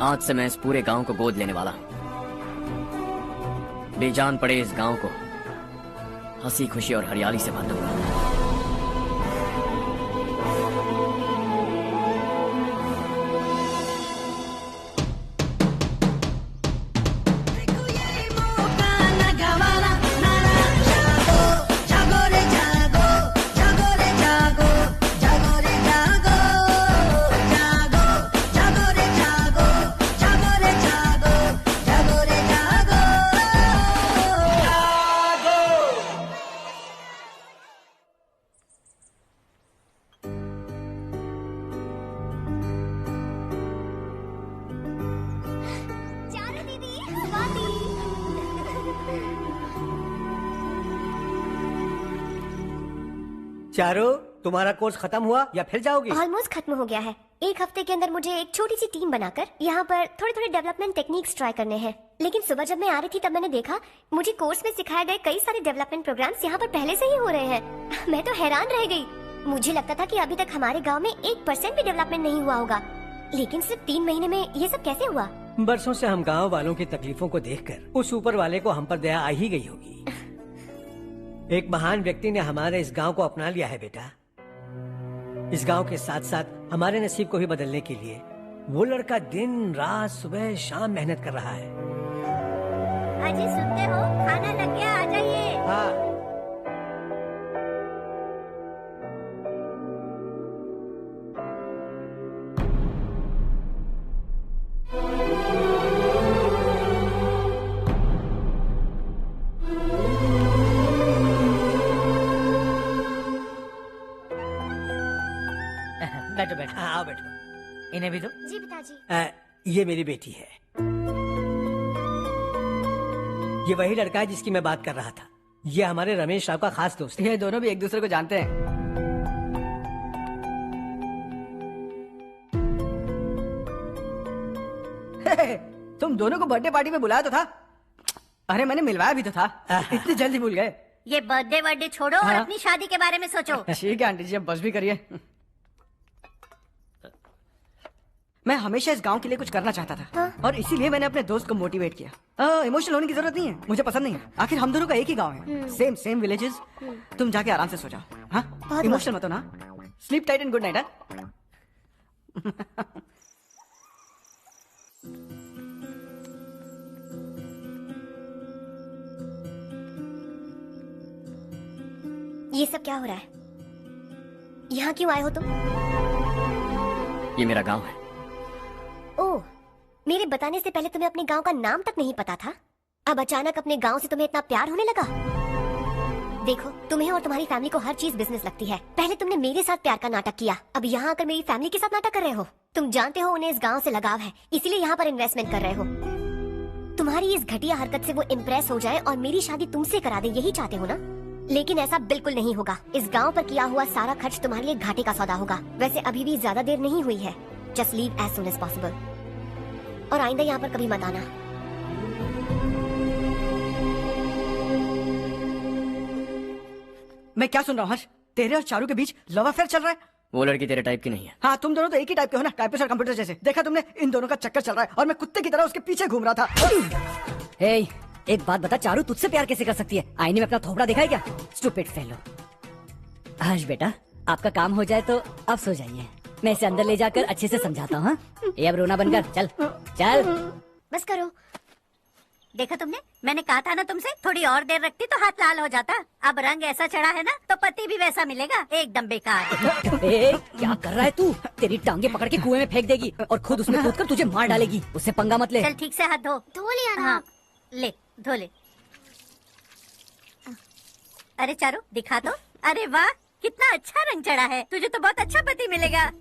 Speaker 5: आज से मैं इस पूरे गांव को गोद लेने वाला हूं। बेजान पड़े इस गांव को हंसी खुशी और हरियाली से भर दूंगा।
Speaker 2: चारो, तुम्हारा कोर्स खत्म हुआ या फिर जाओगी?
Speaker 10: ऑलमोस्ट खत्म हो गया है। एक हफ्ते के अंदर मुझे एक छोटी सी टीम बनाकर यहाँ पर थोड़े थोड़े डेवलपमेंट टेक्निक्स ट्राई करने हैं। लेकिन सुबह जब मैं आ रही थी तब मैंने देखा मुझे कोर्स में सिखाए गए कई सारे डेवलपमेंट प्रोग्राम्स यहाँ पर पहले से ही हो रहे हैं। मैं तो हैरान रह गई। मुझे लगता था कि अभी तक हमारे गाँव में 1% भी डेवलपमेंट नहीं हुआ होगा, लेकिन सिर्फ 3 महीने में ये सब कैसे हुआ?
Speaker 11: बरसों से हम गांव वालों की तकलीफों को देखकर उस ऊपर वाले को हम पर दया आ ही गई होगी। एक महान व्यक्ति ने हमारे इस गांव को अपना लिया है बेटा। इस गांव के साथ साथ हमारे नसीब को भी बदलने के लिए वो लड़का दिन रात सुबह शाम मेहनत कर रहा है।
Speaker 2: अजी सुनते हो, खाना लग गया, आ जाइए।
Speaker 11: हाँ।
Speaker 20: बैठो बैठो।
Speaker 11: हाँ, आओ बैठो।
Speaker 20: इन्हें भी दो।
Speaker 10: जी पिताजी।
Speaker 11: ये मेरी बेटी है। ये वही लड़का है जिसकी मैं बात कर रहा था। ये हमारे रमेश राव का खास दोस्त है।
Speaker 9: ये दोनों भी एक दूसरे को जानते हैं। तुम दोनों को बर्थडे पार्टी में बुलाया तो था। अरे मैंने मिलवाया भी तो था। इतनी जल्दी भूल गए।
Speaker 2: ये बर्थडे छोड़ो और अपनी शादी के बारे में सोचो।
Speaker 9: ठीक है आंटी जी, अब बस भी करिए। मैं हमेशा इस गांव के लिए कुछ करना चाहता था और इसीलिए मैंने अपने दोस्त को मोटिवेट किया। इमोशनल होने की जरूरत नहीं है, मुझे पसंद नहीं है। आखिर हम दोनों का एक ही गांव है, सेम विलेजेस। तुम जाके आराम से सो जाओ। हाँ, इमोशनल मत हो ना। Sleep tight and good night.
Speaker 10: ये सब क्या हो रहा है? यहाँ क्यों आए हो तुम?
Speaker 5: ये मेरा गांव है।
Speaker 10: ओह, मेरे बताने से पहले तुम्हें अपने गांव का नाम तक नहीं पता था। अब अचानक अपने गांव से तुम्हें इतना प्यार होने लगा। देखो, तुम्हें और तुम्हारी फैमिली को हर चीज बिजनेस लगती है। पहले तुमने मेरे साथ प्यार का नाटक किया, अब यहाँ आकर मेरी फैमिली के साथ नाटक कर रहे हो। तुम जानते हो उन्हें इस गांव से लगाव है, इसीलिए यहाँ पर इन्वेस्टमेंट कर रहे हो। तुम्हारी इस घटिया हरकत से वो इम्प्रेस हो जाए और मेरी शादी तुमसे करा दे, यही चाहते हो ना? लेकिन ऐसा बिल्कुल नहीं होगा। इस गांव पर किया हुआ सारा खर्च तुम्हारे लिए घाटे का सौदा होगा। वैसे अभी भी ज्यादा देर नहीं हुई है। Just leave as soon as possible और आइंदा यहाँ पर कभी मत आना।
Speaker 9: मैं क्या सुन रहा हूँ हर्ष? तेरे और चारू के बीच लव अफेयर चल रहा है?
Speaker 5: वो लड़की तेरे टाइप की नहीं है।
Speaker 9: हाँ, तुम दोनों तो एक ही टाइप के हो ना, टाइपिस्ट और कंप्यूटर जैसे। देखा तुमने, इन दोनों का चक्कर चल रहा है और मैं कुत्ते की तरह उसके पीछे घूम रहा था।
Speaker 12: हे, एक बात बता, चारू तुझसे प्यार कैसे कर सकती है? आईने में अपना थोपड़ा दिखा है क्या? Stupid fellow. हर्ष बेटा, आपका काम हो जाए तो अब सो जाइए। मैं इसे अंदर ले जाकर अच्छे से समझाता हूँ। ये अब रोना बनकर चल चल।
Speaker 2: बस करो। देखा तुमने, मैंने कहा था ना तुमसे, थोड़ी और देर रखती तो हाथ लाल हो जाता। अब रंग ऐसा चढ़ा है ना तो पति भी वैसा मिलेगा। एकदम बेकार।
Speaker 12: क्या कर रहा है तू? तेरी टांगे पकड़ के कुएं में फेंक देगी और खुद उसमें कूदकर तुझे मार डालेगी। उससे पंगा मत ले।
Speaker 2: चल ठीक से हाथ धो।
Speaker 10: धो लिया ना?
Speaker 2: हाँ, ले धो ले। अरे चारू दिखा तो। अरे वाह, कितना अच्छा रंग चढ़ा है। तुझे तो बहुत अच्छा पति मिलेगा।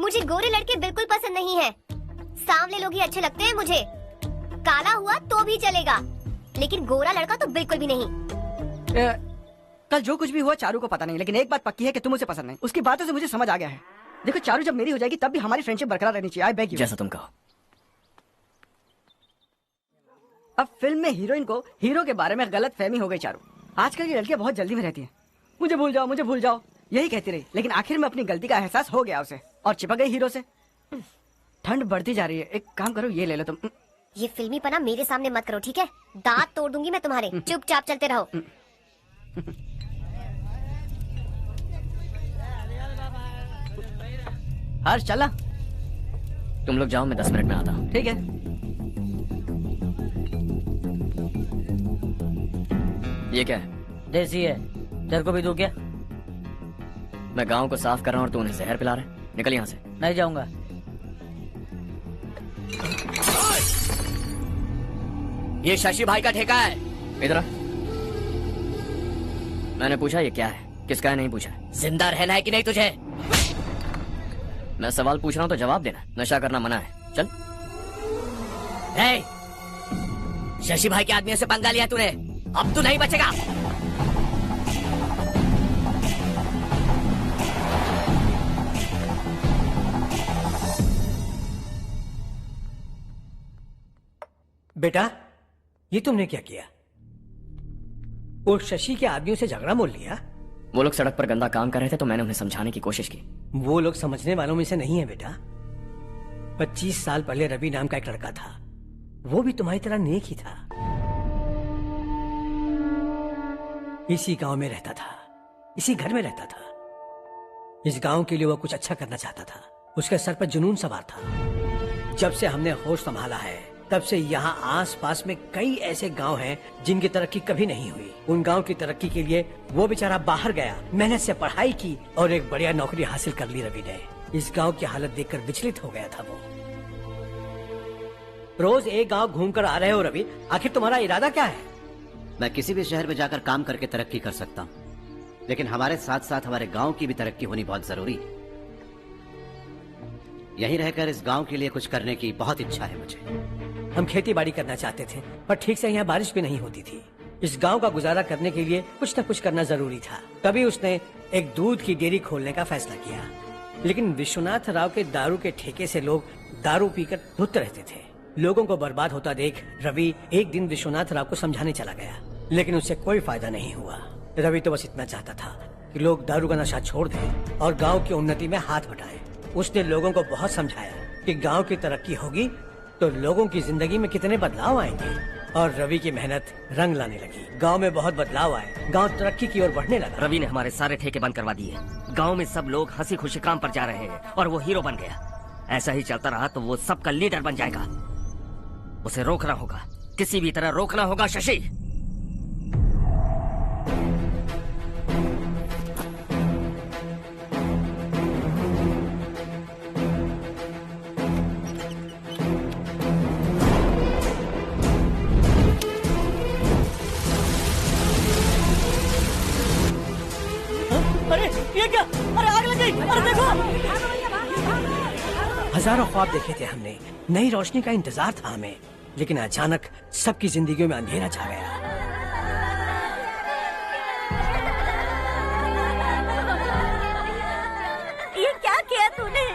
Speaker 10: मुझे गोरे लड़के बिल्कुल पसंद नहीं है। सांवले लोग ही अच्छे लगते हैं मुझे। काला हुआ तो भी चलेगा, लेकिन गोरा लड़का तो बिल्कुल भी नहीं।
Speaker 9: कल जो कुछ भी हुआ चारू को पता नहीं, लेकिन एक बात पक्की है कि तुम उसे पसंद नहीं। उसकी बातों से मुझे समझ आ गया है। देखो चारू जब मेरी हो जाएगी तब भी हमारी फ्रेंडशिप बरकरार रहनी चाहिए। I beg you.
Speaker 5: जैसा तुम कहो।
Speaker 9: अब फिल्म में हीरोइन को हीरो के बारे में गलत फहमी हो गई चारू। आजकल की लड़कियां बहुत जल्दी में रहती हैं। मुझे भूल जाओ, मुझे भूल जाओ, यही कहती रही। लेकिन आखिर में अपनी गलती का एहसास हो गया उसे और चिपक गई हीरो से। ठंड बढ़ती जा रही है, एक काम करो, ये ले लो तुम।
Speaker 10: ये फिल्मी पना मेरे सामने मत करो, ठीक है? दांत तोड़ दूंगी मैं तुम्हारे। चुपचाप चलते रहो।
Speaker 9: हर्ष चला।
Speaker 5: तुम लोग जाओ, मैं 10 मिनट में आता हूँ।
Speaker 9: ठीक है।
Speaker 5: ये क्या है?
Speaker 20: देसी है। तेरे को भी दूं क्या?
Speaker 5: मैं गांव को साफ कर रहा हूँ और तू उन्हें जहर पिला रहा है। निकल यहाँ से।
Speaker 20: नहीं जाऊंगा।
Speaker 5: ये शशि भाई का ठेका है। इधर आ। मैंने पूछा ये क्या है, किसका है नहीं पूछा। जिंदा रहना है कि नहीं तुझे? मैं सवाल पूछ रहा हूँ तो जवाब देना। नशा करना मना है। चल। शशि भाई के आदमियों से पंगा लिया तूने, अब तू नहीं बचेगा।
Speaker 11: बेटा, ये तुमने क्या किया? वो शशि के आदमियों से झगड़ा मोल लिया?
Speaker 5: वो लोग सड़क पर गंदा काम कर रहे थे तो मैंने उन्हें समझाने की कोशिश की।
Speaker 11: वो लोग समझने वालों में से नहीं है बेटा। 25 साल पहले रवि नाम का एक लड़का था, वो भी तुम्हारी तरह नेक ही था। इसी गांव में रहता था, इसी घर में रहता था। इस गांव के लिए वो कुछ अच्छा करना चाहता था। उसके सर पर जुनून सवार था। जब से हमने होश संभाला है तब से यहाँ आस पास में कई ऐसे गांव हैं जिनकी तरक्की कभी नहीं हुई। उन गांव की तरक्की के लिए वो बेचारा बाहर गया, मेहनत से पढ़ाई की और एक बढ़िया नौकरी हासिल कर ली रवि ने। इस गांव की हालत देखकर विचलित हो गया था वो। रोज एक गांव घूमकर आ रहे हो रवि, आखिर तुम्हारा इरादा क्या है?
Speaker 4: मैं किसी भी शहर में जाकर काम करके तरक्की कर सकता हूँ, लेकिन हमारे साथ साथ हमारे गांव की भी तरक्की होनी बहुत जरूरी है। यहीं रहकर इस गांव के लिए कुछ करने की बहुत इच्छा है मुझे।
Speaker 11: हम खेती बाड़ी करना चाहते थे, पर ठीक से यहाँ बारिश भी नहीं होती थी। इस गांव का गुजारा करने के लिए कुछ न कुछ करना जरूरी था। तभी उसने एक दूध की डेयरी खोलने का फैसला किया। लेकिन विश्वनाथ राव के दारू के ठेके से लोग दारू पीकर धुत रहते थे। लोगों को बर्बाद होता देख रवि एक दिन विश्वनाथ राव को समझाने चला गया, लेकिन उससे कोई फायदा नहीं हुआ। रवि तो बस इतना चाहता था कि लोग दारू का नशा छोड़ दें और गांव की उन्नति में हाथ बटाएं। उसने लोगों को बहुत समझाया कि गांव की तरक्की होगी तो लोगों की जिंदगी में कितने बदलाव आएंगे, और रवि की मेहनत रंग लाने लगी। गांव में बहुत बदलाव आए, गांव तरक्की की ओर बढ़ने लगा।
Speaker 16: रवि ने हमारे सारे ठेके बंद करवा दिए। गांव में सब लोग हंसी खुशी काम पर जा रहे हैं और वो हीरो बन गया। ऐसा ही चलता रहा तो वो सबका लीडर बन जाएगा। उसे रोकना होगा, किसी भी तरह रोकना होगा शशि।
Speaker 11: अरे ये क्या? अरे आग लग गई! अरे देखो! हजारों ख्वाब देखे थे हमने, नई रोशनी का इंतजार था हमें, लेकिन अचानक सबकी जिंदगियों में अंधेरा छा गया।
Speaker 2: ये क्या किया तूने?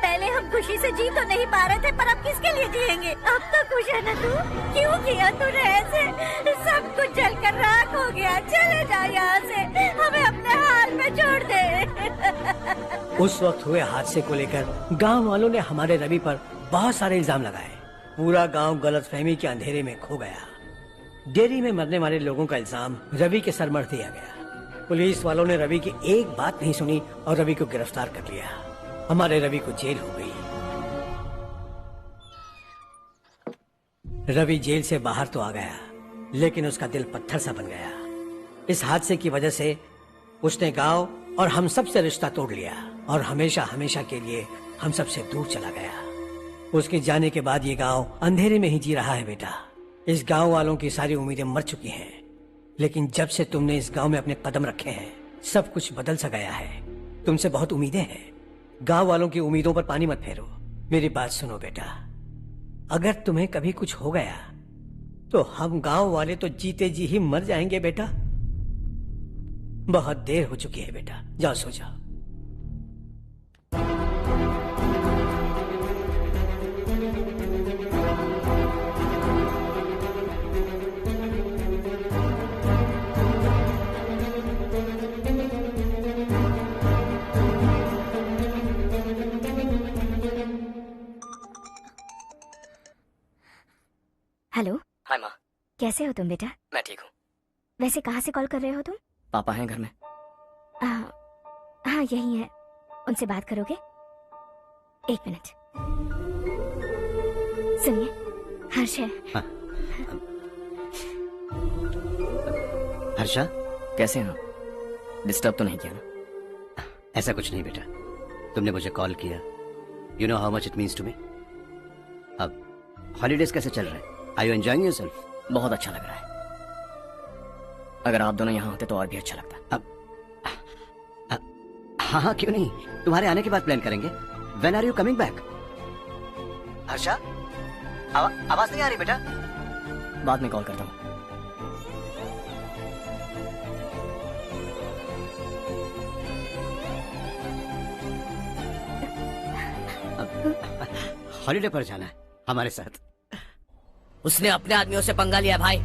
Speaker 2: पहले हम खुशी से जी तो नहीं पा रहे थे, पर अब किसके लिए जिएंगे? अब तो खुश है ना तू? क्यों किया तूने ऐसे? सब कुछ जलकर राख हो गया। चले जा यहाँ से, हमें अपने हाल में छोड़ दे।
Speaker 11: उस वक्त हुए हादसे को लेकर गांव वालों ने हमारे रवि पर बहुत सारे इल्जाम लगाए। पूरा गांव गलतफहमी के अंधेरे में खो गया। डेयरी में मरने वाले लोगों का इल्जाम रवि के सर मढ़ दिया गया। पुलिस वालों ने रवि की एक बात नहीं सुनी और रवि को गिरफ्तार कर लिया। हमारे रवि को जेल हो गई। रवि जेल से बाहर तो आ गया, लेकिन उसका दिल पत्थर सा बन गया। इस हादसे की वजह से उसने गांव और हम सब से रिश्ता तोड़ लिया और हमेशा हमेशा के लिए हम सब से दूर चला गया। उसके जाने के बाद ये गांव अंधेरे में ही जी रहा है बेटा। इस गांव वालों की सारी उम्मीदें मर चुकी हैं, लेकिन जब से तुमने इस गांव में अपने कदम रखे हैं सब कुछ बदल सा गया है। तुमसे बहुत उम्मीदें हैं। गांव वालों की उम्मीदों पर पानी मत फेरो। मेरी बात सुनो बेटा, अगर तुम्हें कभी कुछ हो गया तो हम गांव वाले तो जीते जी ही मर जाएंगे बेटा। बहुत देर हो चुकी है बेटा, जाओ सो जाओ।
Speaker 10: हेलो।
Speaker 5: हाय माँ।
Speaker 10: कैसे हो तुम बेटा?
Speaker 5: मैं ठीक हूँ।
Speaker 10: वैसे कहाँ से कॉल कर रहे हो तुम?
Speaker 5: पापा हैं घर में।
Speaker 10: हाँ यही है। उनसे बात करोगे? एक मिनट। सुनिए, हर्ष है।
Speaker 4: हाँ। हर्षा,
Speaker 5: कैसे हो? डिस्टर्ब तो नहीं किया ना?
Speaker 4: ऐसा कुछ नहीं बेटा, तुमने मुझे कॉल किया। You know how much it means to me. अब हॉलीडेज कैसे चल रहे हैं? Are you enjoying yourself?
Speaker 5: बहुत अच्छा लग रहा है। अगर आप दोनों यहाँ होते तो और भी अच्छा लगता।
Speaker 4: अब हाँ हाँ क्यों नहीं, तुम्हारे आने के बाद प्लान करेंगे। When are you coming back? Harsha, आवाज नहीं आ रही बेटा।
Speaker 5: बाद में कॉल करता हूँ।
Speaker 4: हॉलीडे पर जाना है हमारे साथ।
Speaker 17: उसने अपने आदमियों से पंगा लिया भाई,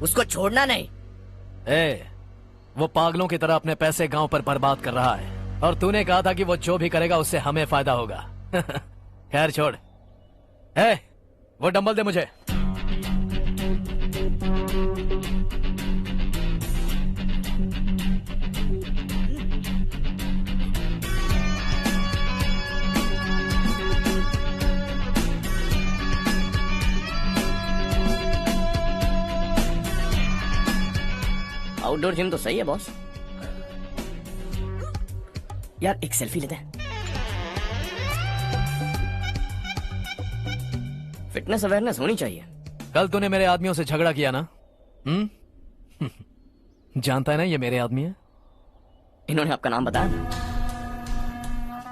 Speaker 17: उसको छोड़ना नहीं।
Speaker 8: वो पागलों की तरह अपने पैसे गांव पर बर्बाद कर रहा है और तूने कहा था कि वो जो भी करेगा उससे हमें फायदा होगा। खैर छोड़। वो डंबल दे मुझे।
Speaker 5: आउटडोर जिम तो सही है बॉस। यार एक सेल्फी लेते हैं। फिटनेस अवेयरनेस होनी चाहिए।
Speaker 8: कल तूने मेरे आदमियों से झगड़ा किया ना? जानता है ना ये मेरे आदमी है।
Speaker 5: इन्होंने आपका नाम बताया?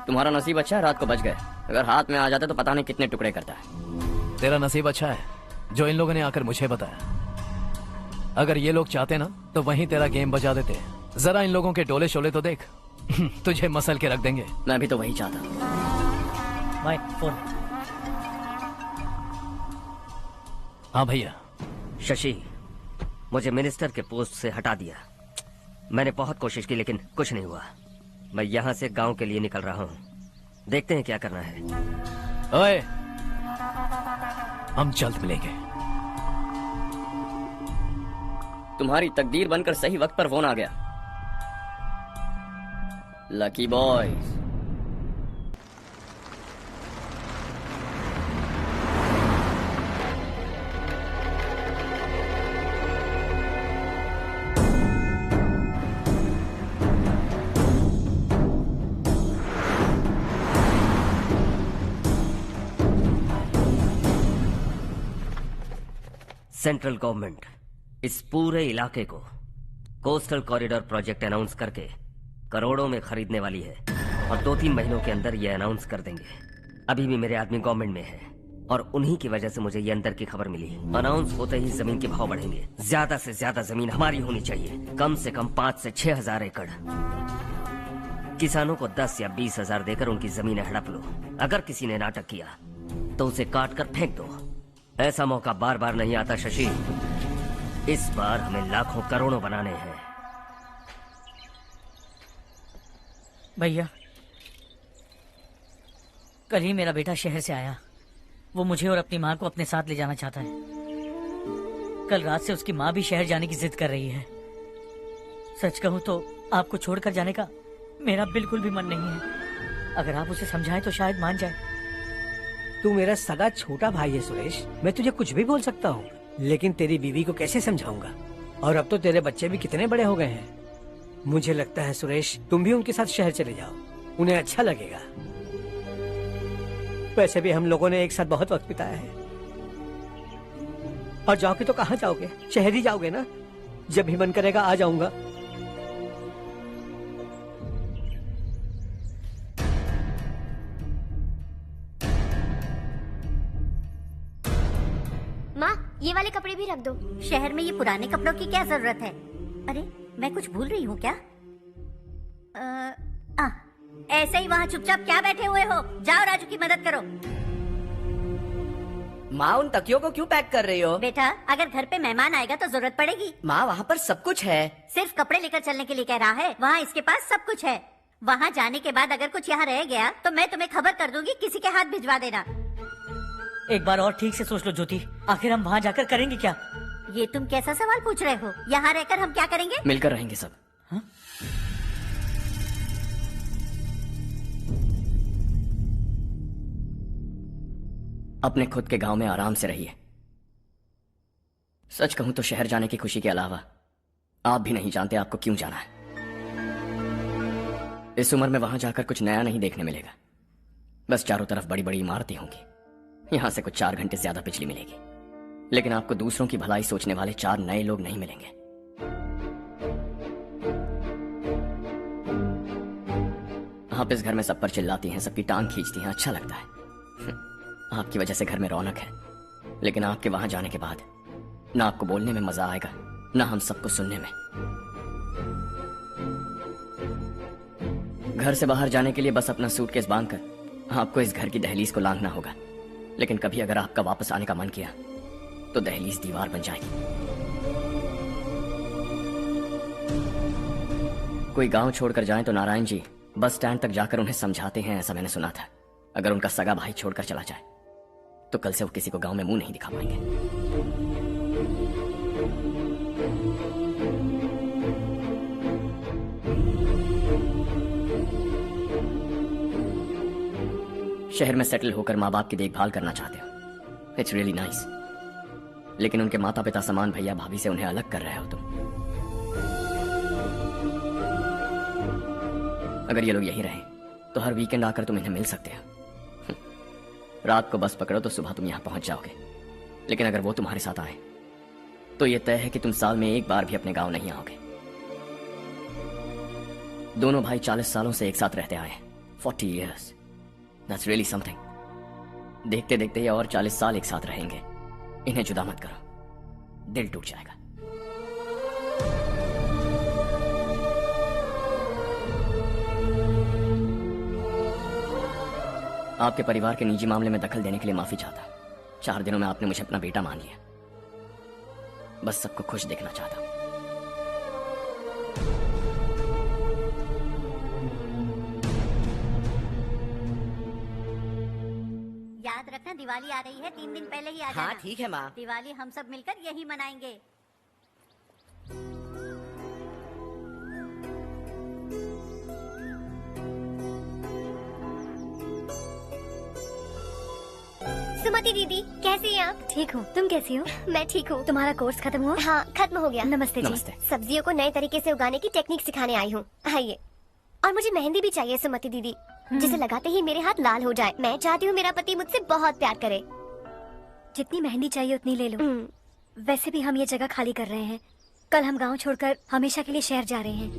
Speaker 5: तुम्हारा नसीब अच्छा है रात को बच गए, अगर हाथ में आ जाते तो पता नहीं कितने टुकड़े करता है।
Speaker 8: तेरा नसीब अच्छा है जो इन लोगों ने आकर मुझे बताया। अगर ये लोग चाहते ना तो वहीं तेरा गेम बजा देते। जरा इन लोगों के डोले शोले तो देख। तुझे मसल के रख देंगे।
Speaker 5: मैं भी तो वही चाहता।
Speaker 20: भाई फोन।
Speaker 8: हाँ भैया।
Speaker 16: शशि, मुझे मिनिस्टर के पोस्ट से हटा दिया। मैंने बहुत कोशिश की लेकिन कुछ नहीं हुआ। मैं यहाँ से गांव के लिए निकल रहा हूँ, देखते हैं क्या करना है।
Speaker 8: ओए, हम जल्द मिलेंगे।
Speaker 5: तुम्हारी तकदीर बनकर सही वक्त पर फोन आ गया। Lucky boys.
Speaker 16: सेंट्रल गवर्नमेंट इस पूरे इलाके को कोस्टल कॉरिडोर प्रोजेक्ट अनाउंस करके करोड़ों में खरीदने वाली है और 2-3 महीनों के अंदर ये अनाउंस कर देंगे। अभी भी मेरे आदमी गवर्नमेंट में है और उन्हीं की वजह से मुझे ये अंदर की खबर मिली। अनाउंस होते ही जमीन के भाव बढ़ेंगे। ज्यादा से ज्यादा जमीन हमारी होनी चाहिए, कम से कम 5 से 6 हजार एकड़। किसानों को 10 या 20 हजार देकर उनकी जमीनें हड़प लो। अगर किसी ने नाटक किया तो उसे काट कर फेंक दो। ऐसा मौका बार बार नहीं आता शशि। इस बार हमें लाखों करोड़ों बनाने हैं।
Speaker 20: भैया, कल ही मेरा बेटा शहर से आया। वो मुझे और अपनी माँ को अपने साथ ले जाना चाहता है। कल रात से उसकी माँ भी शहर जाने की जिद कर रही है। सच कहूँ तो आपको छोड़कर जाने का मेरा बिल्कुल भी मन नहीं है। अगर आप उसे समझाएं तो शायद मान जाए।
Speaker 11: तू मेरा सगा छोटा भाई है सुरेश, मैं तुझे कुछ भी बोल सकता हूँ, लेकिन तेरी बीवी को कैसे समझाऊंगा? और अब तो तेरे बच्चे भी कितने बड़े हो गए हैं। मुझे लगता है सुरेश तुम भी उनके साथ शहर चले जाओ, उन्हें अच्छा लगेगा। वैसे भी हम लोगों ने एक साथ बहुत वक्त बिताया है। और जाओगे तो कहाँ जाओगे? शहर ही जाओगे ना? जब भी मन करेगा आ जाऊंगा।
Speaker 10: माँ, ये वाले कपड़े भी रख दो।
Speaker 2: शहर में ये पुराने कपड़ों की क्या जरूरत है? अरे मैं कुछ भूल रही हूँ क्या? ऐसे ही वहाँ चुपचाप क्या बैठे हुए हो? जाओ राजू की मदद करो।
Speaker 19: माँ, उन तकियों को क्यों पैक कर रही हो?
Speaker 2: बेटा, अगर घर पे मेहमान आएगा तो जरूरत पड़ेगी।
Speaker 19: माँ, वहाँ पर सब कुछ है।
Speaker 2: सिर्फ कपड़े लेकर चलने के लिए कह रहा है? वहाँ इसके पास सब कुछ है। वहाँ जाने के बाद अगर कुछ यहाँ रह गया तो मैं तुम्हें खबर कर दूंगी, किसी के हाथ भिजवा देना।
Speaker 20: एक बार और ठीक से सोच लो ज्योति, आखिर हम वहाँ जाकर करेंगे क्या?
Speaker 2: ये तुम कैसा सवाल पूछ रहे हो? यहाँ रहकर हम क्या करेंगे?
Speaker 5: मिलकर रहेंगे सब।
Speaker 20: हा?
Speaker 5: अपने खुद के गांव में आराम से रहिए। सच कहूं तो शहर जाने की खुशी के अलावा आप भी नहीं जानते आपको क्यों जाना है। इस उम्र में वहां जाकर कुछ नया नहीं देखने मिलेगा। बस चारों तरफ बड़ी बड़ी इमारतें होंगी। यहां से कुछ 4 घंटे ज्यादा बिजली मिलेगी, लेकिन आपको दूसरों की भलाई सोचने वाले 4 नए लोग नहीं मिलेंगे। आप इस घर में सब पर चिल्लाती हैं, सबकी टांग खींचती हैं, अच्छा लगता है। आपकी वजह से घर में रौनक है, लेकिन आपके वहां जाने के बाद ना आपको बोलने में मजा आएगा, ना हम सबको सुनने में। घर से बाहर जाने के लिए बस अपना सूटकेस बांधकर आपको इस घर की दहलीज को लांघना होगा, लेकिन कभी अगर आपका वापस आने का मन किया तो दहलीज दीवार बन जाएगी। कोई गांव छोड़कर जाएं तो नारायण जी बस स्टैंड तक जाकर उन्हें समझाते हैं, ऐसा मैंने सुना था। अगर उनका सगा भाई छोड़कर चला जाए तो कल से वो किसी को गांव में मुंह नहीं दिखा पाएंगे। शहर में सेटल होकर माँ बाप की देखभाल करना चाहते हो, इट्स रियली नाइस, लेकिन उनके माता पिता समान भैया भाभी से उन्हें अलग कर रहे हो तुम। अगर ये लोग यही रहे तो हर वीकेंड आकर तुम इन्हें मिल सकते हो। रात को बस पकड़ो तो सुबह तुम यहाँ पहुंच जाओगे। लेकिन अगर वो तुम्हारे साथ आए तो ये तय है कि तुम साल में एक बार भी अपने गांव नहीं आओगे। दोनों भाई 40 सालों से एक साथ रहते आए, 40 years. That's really something. देखते देखते ये और 40 साल एक साथ रहेंगे। इन्हें जुदा मत करो, दिल टूट जाएगा। आपके परिवार के निजी मामले में दखल देने के लिए माफी चाहता। 4 दिनों में आपने मुझे अपना बेटा मान लिया। बस सबको खुश देखना चाहता।
Speaker 2: याद रखना दिवाली आ रही है, 3 दिन पहले ही आ जाना।
Speaker 19: हाँ ठीक है माँ।
Speaker 2: दिवाली हम सब मिलकर यही मनाएंगे।
Speaker 10: सुमति दीदी, कैसी हैं आप?
Speaker 21: ठीक हूँ, तुम कैसी हो?
Speaker 10: मैं ठीक हूँ।
Speaker 21: तुम्हारा कोर्स खत्म हुआ?
Speaker 10: हाँ, खत्म हो गया।
Speaker 21: नमस्ते जी।
Speaker 5: नमस्ते।
Speaker 10: सब्जियों को नए तरीके से उगाने की टेक्निक सिखाने आई हूँ। आइए। और मुझे मेहंदी भी चाहिए सुमति दीदी, जिसे लगाते ही मेरे हाथ लाल हो जाए। मैं चाहती हूँ मेरा पति मुझसे बहुत प्यार करे।
Speaker 21: जितनी मेहंदी चाहिए उतनी ले लो। वैसे भी हम ये जगह खाली कर रहे हैं। कल हम गांव छोड़कर हमेशा के लिए शहर जा रहे हैं।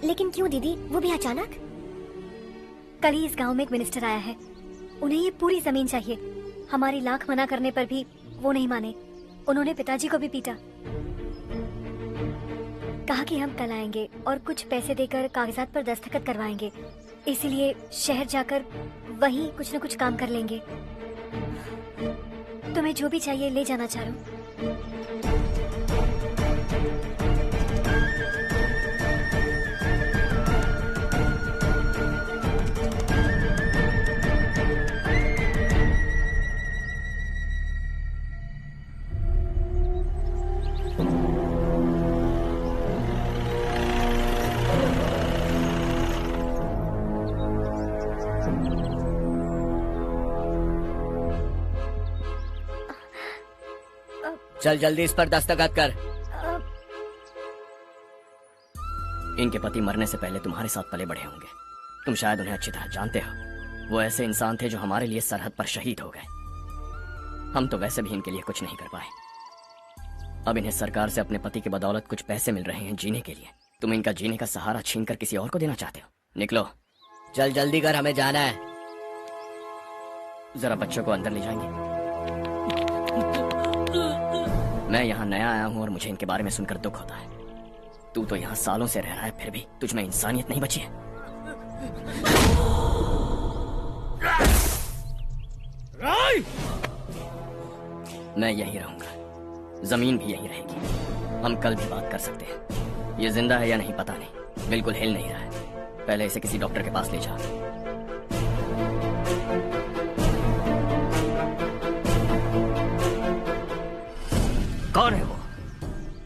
Speaker 10: लेकिन क्यों दीदी, वो भी अचानक?
Speaker 21: कल ही इस गांव में एक मिनिस्टर आया है, उन्हें ये पूरी जमीन चाहिए। हमारी लाख मना करने पर भी वो नहीं माने। उन्होंने पिताजी को भी पीटा। कहा कि हम कल आएंगे और कुछ पैसे देकर कागजात पर दस्तखत करवाएंगे। इसीलिए शहर जाकर वहीं कुछ न कुछ काम कर लेंगे। तुम्हें जो भी चाहिए ले जाना चारू।
Speaker 5: चल जल्दी इस पर दस्तखत कर। इनके पति मरने से पहले तुम्हारे साथ पले बढ़े होंगे। तुम शायद उन्हें अच्छी तरह जानते हो। वो ऐसे इंसान थे जो हमारे लिए सरहद पर शहीद हो गए। हम तो वैसे भी इनके लिए कुछ नहीं कर पाए। अब इन्हें सरकार से अपने पति की बदौलत कुछ पैसे मिल रहे हैं जीने के लिए। तुम इनका जीने का सहारा छीनकर किसी और को देना चाहते हो? निकलो।
Speaker 17: चल जल्दी कर, हमें जाना है।
Speaker 5: जरा बच्चों को अंदर ले जाएंगे? मैं यहाँ नया आया हूँ और मुझे इनके बारे में सुनकर दुख होता है। तू तो यहाँ सालों से रह रहा है, फिर भी तुझ में इंसानियत नहीं बची है। मैं यहीं रहूंगा, जमीन भी यहीं रहेगी। हम कल भी बात कर सकते हैं। ये जिंदा है या नहीं पता नहीं, बिल्कुल हिल नहीं रहा है। पहले इसे किसी डॉक्टर के पास ले जा।
Speaker 16: कौन है वो?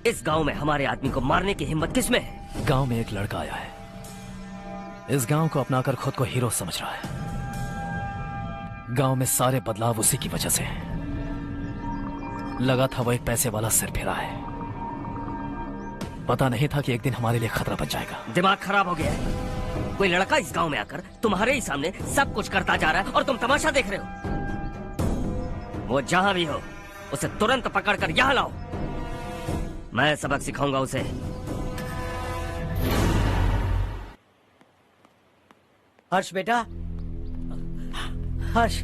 Speaker 16: इस गांव में हमारे आदमी को मारने की हिम्मत किसमें है?
Speaker 8: गांव में एक लड़का आया है, इस गांव को अपनाकर खुद को हीरो समझ रहा है। गांव में सारे बदलाव उसी की वजह से हैं। लगा था वो एक पैसे वाला सिर फिरा है। पता नहीं था कि एक दिन हमारे लिए खतरा बन जाएगा।
Speaker 16: दिमाग खराब हो गया है। कोई लड़का इस गांव में आकर तुम्हारे ही सामने सब कुछ करता जा रहा है और तुम तमाशा देख रहे हो। वो जहां भी हो उसे तुरंत पकड़कर यहाँ लाओ। मैं सबक सिखाऊंगा उसे।
Speaker 11: हर्ष बेटा, हर्ष,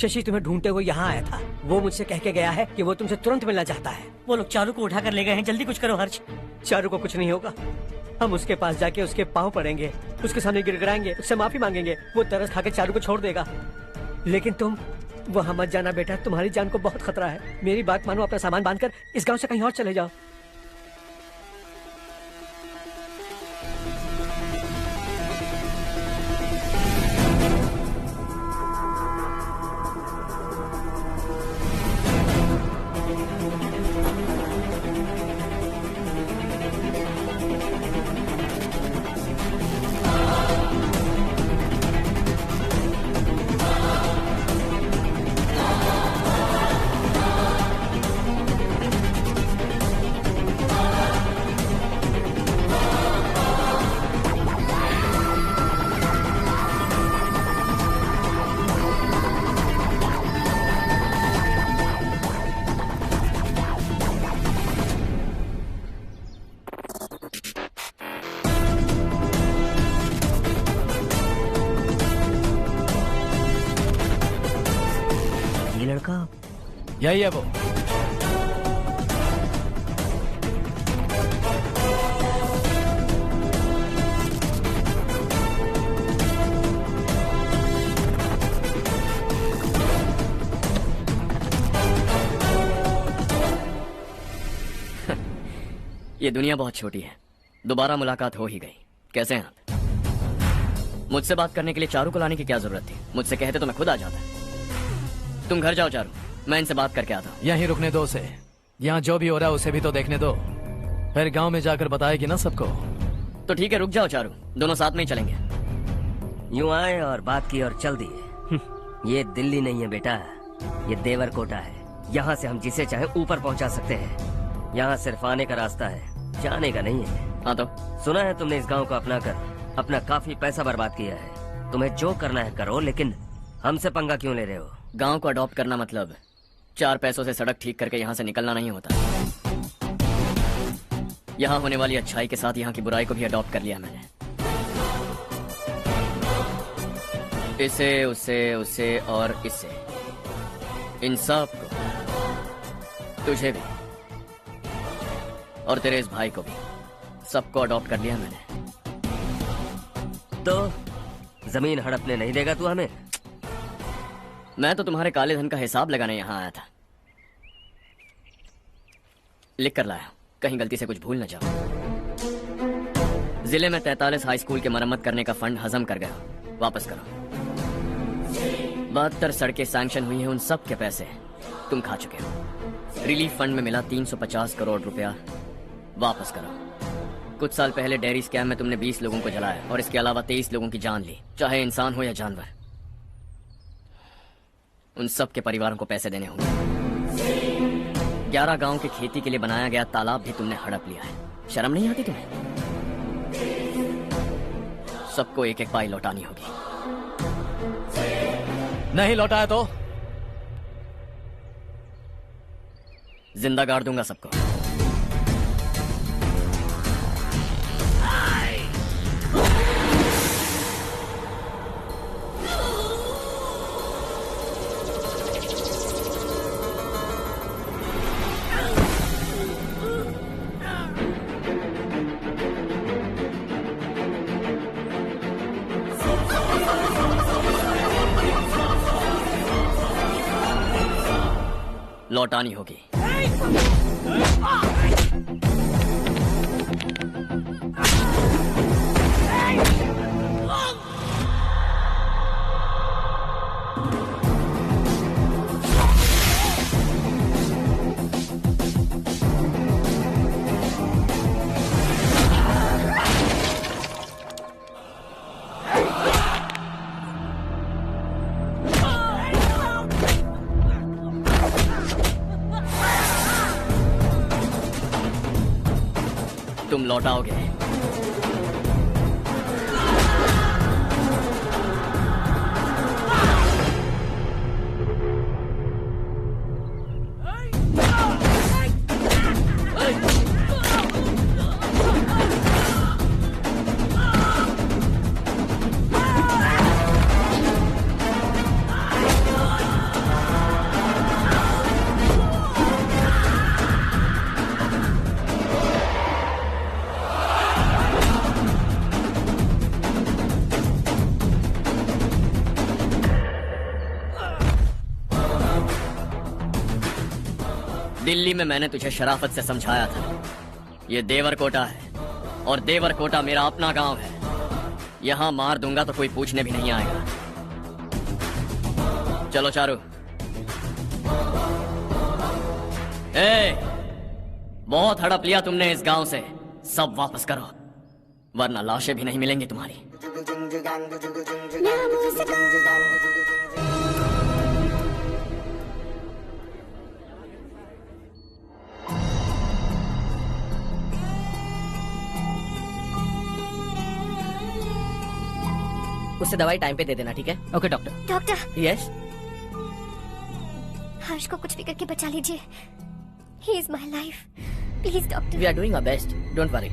Speaker 11: शशि तुम्हें ढूंढते हुए यहाँ आया था। वो मुझसे कह के गया है कि वो तुमसे तुरंत मिलना चाहता है।
Speaker 20: वो लोग चारू को उठाकर ले गए हैं, जल्दी कुछ करो हर्ष।
Speaker 11: चारू को कुछ नहीं होगा। हम उसके पास जाके उसके पाँव पड़ेंगे, उसके सामने गिड़गिड़ाएंगे, उससे माफी मांगेंगे। वो तरस खा के चारू को छोड़ देगा। लेकिन तुम वहाँ मत जाना बेटा, तुम्हारी जान को बहुत खतरा है। मेरी बात मानो, अपना सामान बांधकर इस गांव से कहीं और चले जाओ।
Speaker 8: यही है वो।
Speaker 5: ये दुनिया बहुत छोटी है, दोबारा मुलाकात हो ही गई। कैसे हैं आप? मुझसे बात करने के लिए चारू को लाने की क्या जरूरत थी? मुझसे कहते तो मैं खुद आ जाता। तुम घर जाओ चारू, मैं इनसे बात करके आता हूँ।
Speaker 8: यहीं रुकने दो उसे, यहाँ जो भी हो रहा है उसे भी तो देखने दो, फिर गांव में जाकर बताएगी ना सबको।
Speaker 5: तो ठीक है, रुक जाओ चारू, दोनों साथ में ही चलेंगे।
Speaker 16: यूं आए और बात की और चल दिए। ये दिल्ली नहीं है बेटा, ये देवरकोटा है। यहाँ से हम जिसे चाहे ऊपर पहुँचा सकते हैं। यहाँ सिर्फ आने का रास्ता है, जाने का नहीं है।
Speaker 5: हाँ तो
Speaker 16: सुना है तुमने इस गांव को अपना कर अपना काफी पैसा बर्बाद किया है। तुम्हें जो करना है करो, लेकिन हमसे पंगा क्यों ले रहे हो?
Speaker 5: गांव को अडॉप्ट करना मतलब 4 पैसों से सड़क ठीक करके यहाँ से निकलना नहीं होता। यहाँ होने वाली अच्छाई के साथ यहाँ की बुराई को भी अडॉप्ट कर लिया मैंने। इसे, उसे और इससे, इन सब को, तुझे भी और तेरे इस भाई को भी, सबको अडॉप्ट कर लिया मैंने।
Speaker 16: तो जमीन हड़पने नहीं देगा तू हमें?
Speaker 5: मैं तो तुम्हारे काले धन का हिसाब लगाने यहाँ आया था। लिख कर लाया, कहीं गलती से कुछ भूल न जाओ। जिले में 43 हाई स्कूल के मरम्मत करने का फंड हजम कर गया, वापस करो। 72 सड़कें सैंक्शन हुई हैं, उन सब के पैसे तुम खा चुके हो। रिलीफ फंड में मिला 350 करोड़ रुपया, वापस करो। कुछ साल पहले डेयरी स्कैम में तुमने 20 लोगों को जलाया और इसके अलावा 23 लोगों की जान ली, चाहे इंसान हो या जानवर। उन सब के परिवारों को पैसे देने होंगे। 11 गांव के खेती के लिए बनाया गया तालाब भी तुमने हड़प लिया है। शर्म नहीं आती तुम्हें? सबको एक एक पाई लौटानी होगी।
Speaker 8: नहीं लौटाया तो
Speaker 5: जिंदा गाड़ दूंगा सबको। लौटानी होगी। तुम लौटाओगे। दिल्ली में मैंने तुझे शराफत से समझाया था, ये देवरकोटा है और देवरकोटा मेरा अपना गांव है। यहां मार दूंगा तो कोई पूछने भी नहीं आएगा। चलो चारू। बहुत हड़प लिया तुमने इस गांव से, सब वापस करो वरना लाशें भी नहीं मिलेंगी तुम्हारी।
Speaker 19: उससे दवाई टाइम पे दे देना, ठीक है?
Speaker 5: Okay doctor.
Speaker 21: Doctor.
Speaker 19: Yes.
Speaker 21: Harsh को कुछ भी करके बचा लीजिए। He is my life, please doctor.
Speaker 19: We are doing our best, don't worry.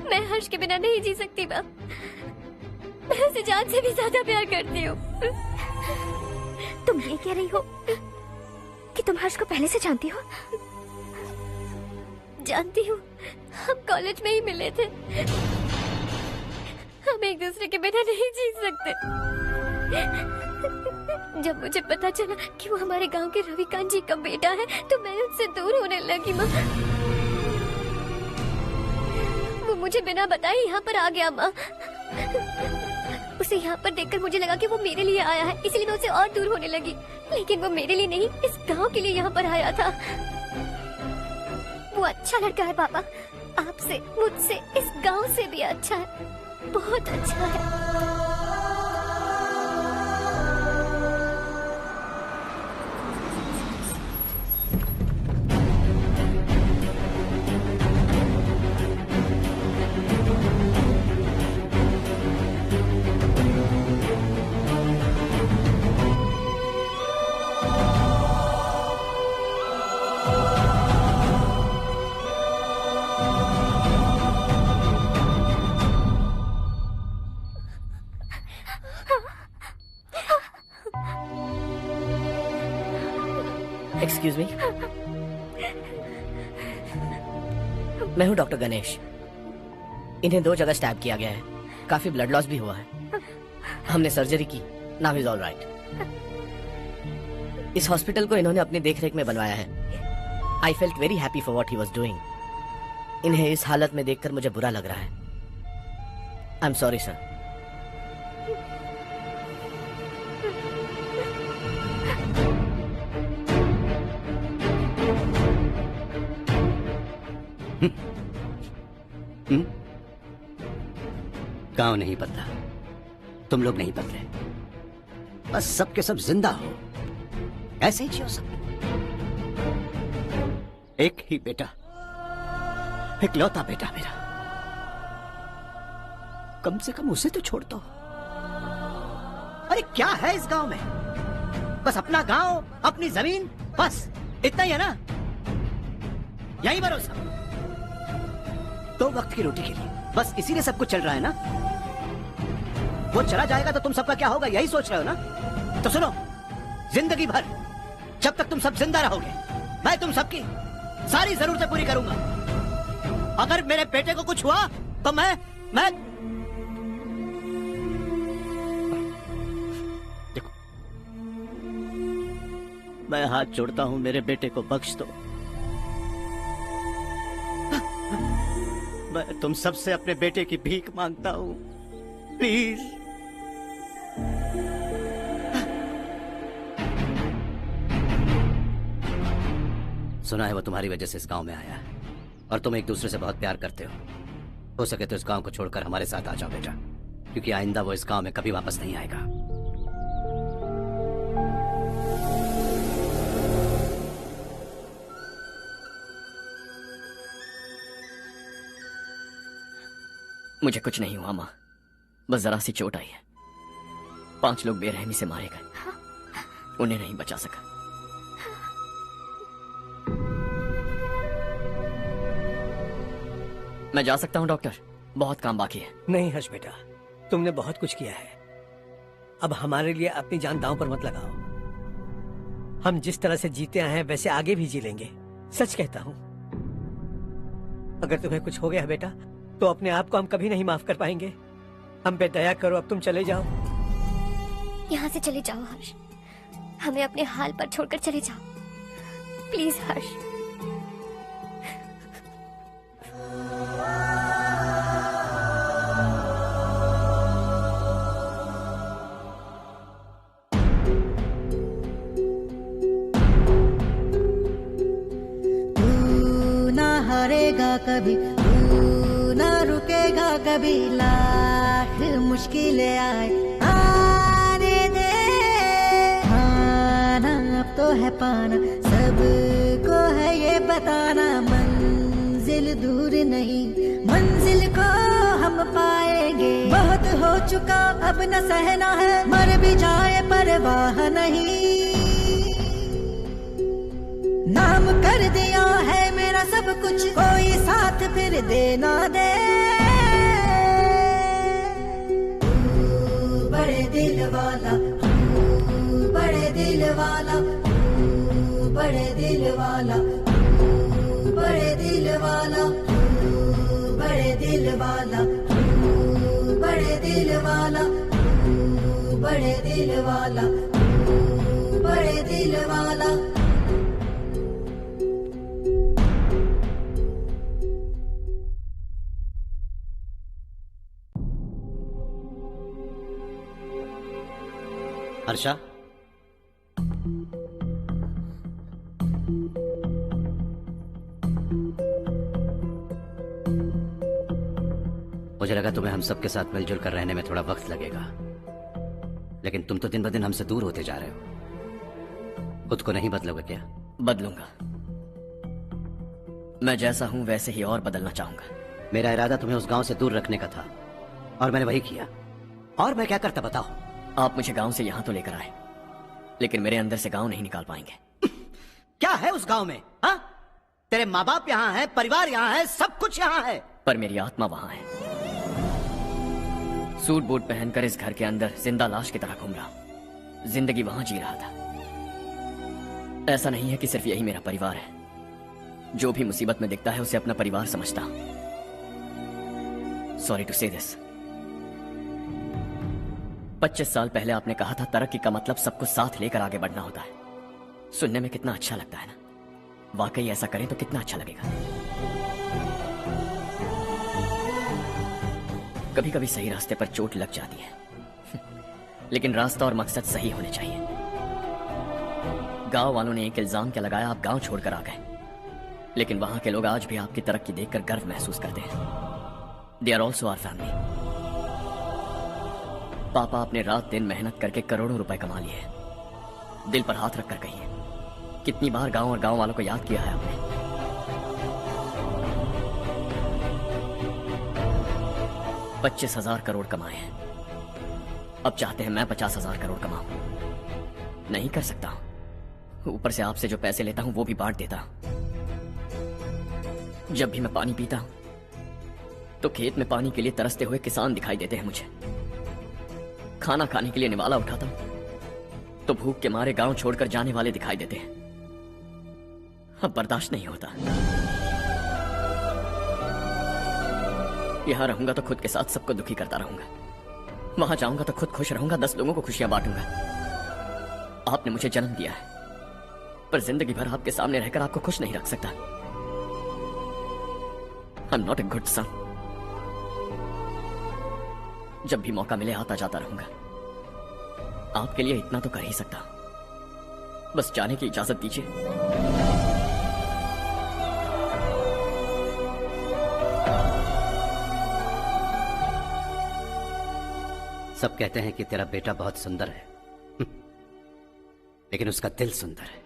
Speaker 21: मैं हर्ष के बिना नहीं जी सकती बाप। मैं उसे जान से भी ज्यादा प्यार करती हूँ। तुम ये कह रही हो कि तुम हर्ष को पहले से जानती हो? जानती हूँ, हम कॉलेज में ही मिले थे। हम एक दूसरे के बिना नहीं जी सकते। जब मुझे पता चला कि वो हमारे गांव के रविकांत जी का बेटा है तो मैं उससे दूर होने लगी। माँ, वो मुझे बिना बताए यहाँ पर आ गया। माँ, उसे यहाँ पर देखकर मुझे लगा कि वो मेरे लिए आया है, इसलिए मैं उससे और दूर होने लगी। लेकिन वो मेरे लिए नहीं, इस गांव के लिए यहाँ पर आया था। वो अच्छा लड़का है पापा, आपसे, मुझसे, इस गांव से भी अच्छा है, बहुत अच्छा है।
Speaker 5: एक्सक्यूज मी, मैं हूँ डॉक्टर गणेश। इन्हें 2 जगह स्टैब किया गया है, काफी ब्लड लॉस भी हुआ है। हमने सर्जरी की, नाउ इज ऑल राइट। इस हॉस्पिटल को इन्होंने अपनी देखरेख में बनवाया है। I felt very happy for what he was doing. इन्हें इस हालत में देखकर मुझे बुरा लग रहा है। I am sorry sir.
Speaker 4: गांव नहीं बदला, तुम लोग नहीं बदले, बस सब के सब जिंदा हो, ऐसे ही जियो सब। एक ही बेटा, इकलौता बेटा मेरा, कम से कम उसे तो छोड़ दो। अरे क्या है इस गांव में? बस अपना गांव, अपनी जमीन, बस इतना ही है ना? यही भरोसा, 2 वक्त की रोटी के लिए, बस इसीलिए सब कुछ चल रहा है ना? वो चला जाएगा तो तुम सबका क्या होगा, यही सोच रहे हो ना? तो सुनो, जिंदगी भर जब तक तुम सब जिंदा रहोगे, मैं तुम सबकी सारी जरूरतें पूरी करूंगा। अगर मेरे बेटे को कुछ हुआ तो मैं देखो, मैं हाथ जोड़ता हूं, मेरे बेटे को बख्श दो। मैं तुम सबसे अपने बेटे की भीख मांगता हूं, प्लीज। सुना है वो तुम्हारी वजह से इस गांव में आया है और तुम एक दूसरे से बहुत प्यार करते हो सके तो इस गांव को छोड़कर हमारे साथ आ जाओ बेटा, क्योंकि आइंदा वो इस गांव में कभी वापस नहीं आएगा।
Speaker 5: मुझे कुछ नहीं हुआ माँ, बस जरा सी चोट आई है। 5 लोग बेरहमी से मारे गए, उन्हें नहीं बचा सका। मैं जा सकता हूँ डॉक्टर, बहुत काम बाकी है।
Speaker 11: नहीं हर्ष बेटा, तुमने बहुत कुछ किया है, अब हमारे लिए अपनी जान दांव पर मत लगाओ। हम जिस तरह से जीते आए हैं वैसे आगे भी जी लेंगे, सच कहता हूँ। अगर तुम्हें कुछ हो गया बेटा तो अपने आप को हम कभी नहीं माफ कर पाएंगे। हम पे दया करो, अब तुम चले जाओ।
Speaker 21: यहाँ से चले जाओ हर्ष, हमें अपने हाल पर छोड़कर चले जाओ, प्लीज हर्ष।
Speaker 18: हारेगा कभी, तू ना रुकेगा कभी, लाख मुश्किलें आए आने दे। पाना अब तो है पाना, सबको है ये बताना, मंजिल दूर नहीं, मंजिल को हम पाएंगे। बहुत हो चुका अब न सहना है, मर भी जाए परवाह नहीं। नाम कर दिया है मेरा सब कुछ, कोई साथ फिर देना दे। वाला तू बड़े दिल वाला तू बड़े दिल वाला तू बड़े दिल वाला तू बड़े दिल वाला तू बड़े दिल वाला तू बड़े दिल वाला तू बड़े दिल वाला।
Speaker 4: हर्षा, मुझे लगा तुम्हें हम सब के साथ मिलजुल कर रहने में थोड़ा वक्त लगेगा, लेकिन तुम तो दिन ब दिन हमसे दूर होते जा रहे हो। खुद को नहीं बदलोगे क्या?
Speaker 5: बदलूंगा। मैं जैसा हूं वैसे ही और बदलना चाहूंगा।
Speaker 4: मेरा इरादा तुम्हें उस गांव से दूर रखने का था और मैंने वही किया। और मैं क्या करता बताओ?
Speaker 5: आप मुझे गांव से यहां तो लेकर आए, लेकिन मेरे अंदर से गांव नहीं निकाल पाएंगे।
Speaker 4: क्या है उस गांव में? हाँ, तेरे माँ बाप यहाँ हैं, परिवार यहाँ है, सब कुछ यहाँ है,
Speaker 5: पर मेरी आत्मा वहां है। सूट बूट पहनकर इस घर के अंदर जिंदा लाश की तरह घूम रहा हूं। जिंदगी वहां जी रहा था। ऐसा नहीं है कि सिर्फ यही मेरा परिवार है। जो भी मुसीबत में दिखता है उसे अपना परिवार समझता हूं। सॉरी टू से दिस। 25 साल पहले आपने कहा था तरक्की का मतलब सबको साथ लेकर आगे बढ़ना होता है। सुनने में कितना अच्छा लगता है ना? वाकई ऐसा करें तो कितना अच्छा लगेगा। कभी कभी सही रास्ते पर चोट लग जाती है, लेकिन रास्ता और मकसद सही होने चाहिए। गांव वालों ने एक इल्जाम क्या लगाया, आप गांव छोड़कर आ गए, लेकिन वहां के लोग आज भी आपकी तरक्की देखकर गर्व महसूस करते हैं। They are also our family. पापा आपने रात दिन मेहनत करके करोड़ों रुपए कमा लिए हैं। दिल पर हाथ रखकर कहिए, कितनी बार गांव और गांव वालों को याद किया है आपने? 25,000 करोड़ कमाए हैं। अब चाहते हैं मैं 50,000 करोड़ कमाऊं। नहीं कर सकता हूं। ऊपर से आपसे जो पैसे लेता हूं वो भी बांट देता हूं। जब भी मैं पानी पीता हूं तो खेत में पानी के लिए तरसते हुए किसान दिखाई देते हैं मुझे। खाना खाने के लिए निवाला उठाता हूं तो भूख के मारे गांव छोड़कर जाने वाले दिखाई देते हैं। अब बर्दाश्त नहीं होता। यहां रहूंगा तो खुद के साथ सबको दुखी करता रहूंगा, वहां जाऊंगा तो खुद खुश रहूंगा, 10 लोगों को खुशियां बांटूंगा। आपने मुझे जन्म दिया है, पर जिंदगी भर आपके सामने रहकर आपको खुश नहीं रख सकता। I am not a good son. जब भी मौका मिले आता जाता रहूंगा। आपके लिए इतना तो कर ही सकता, बस जाने की इजाजत दीजिए।
Speaker 4: सब कहते हैं कि तेरा बेटा बहुत सुंदर है, लेकिन उसका दिल सुंदर है।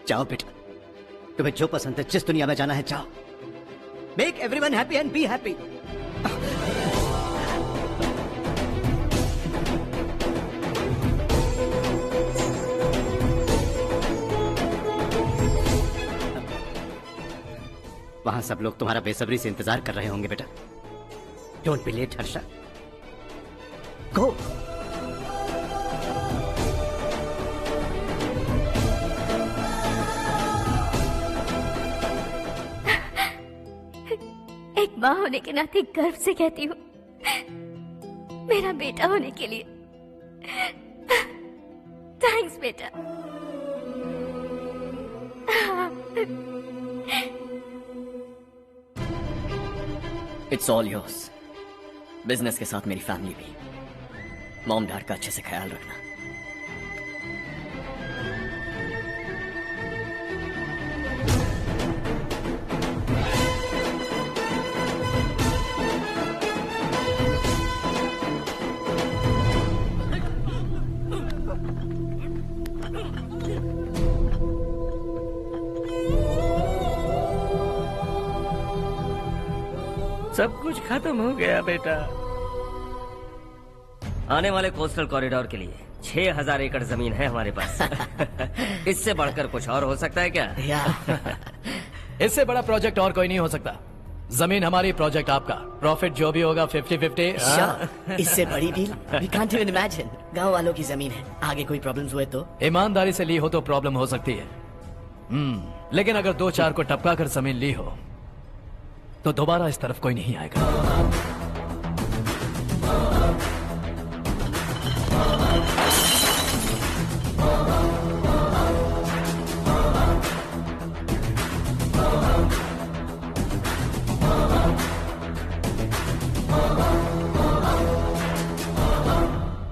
Speaker 4: जाओ बेटा, तुम्हें जो पसंद है, जिस दुनिया में जाना है जाओ। Make everyone happy and be happy. वहां सब लोग तुम्हारा बेसब्री से इंतजार कर रहे होंगे बेटा। डोंट बी लेट हर्षा, गो।
Speaker 21: एक माँ होने के नाते गर्व से कहती हूँ, मेरा बेटा होने के लिए थैंक्स बेटा।
Speaker 5: It's all yours. बिजनेस के साथ मेरी फैमिली भी। मॉम डैड का अच्छे से ख्याल रखना।
Speaker 16: सब कुछ खत्म हो गया बेटा। आने वाले कोस्टल कॉरिडोर के लिए 6,000 एकड़ जमीन है हमारे पास। इससे बढ़कर कुछ और हो सकता है क्या?
Speaker 8: इससे बड़ा प्रोजेक्ट और कोई नहीं हो सकता। जमीन हमारी, प्रोजेक्ट आपका, प्रॉफिट जो भी होगा 50-50।
Speaker 17: Sure, इससे बड़ी deal we can't even imagine। गांव वालों की जमीन है, आगे कोई प्रॉब्लम्स हुए तो?
Speaker 8: ईमानदारी से ली हो तो प्रॉब्लम हो सकती है, लेकिन अगर 2-4 को टपका कर जमीन ली हो तो दोबारा इस तरफ कोई नहीं आएगा।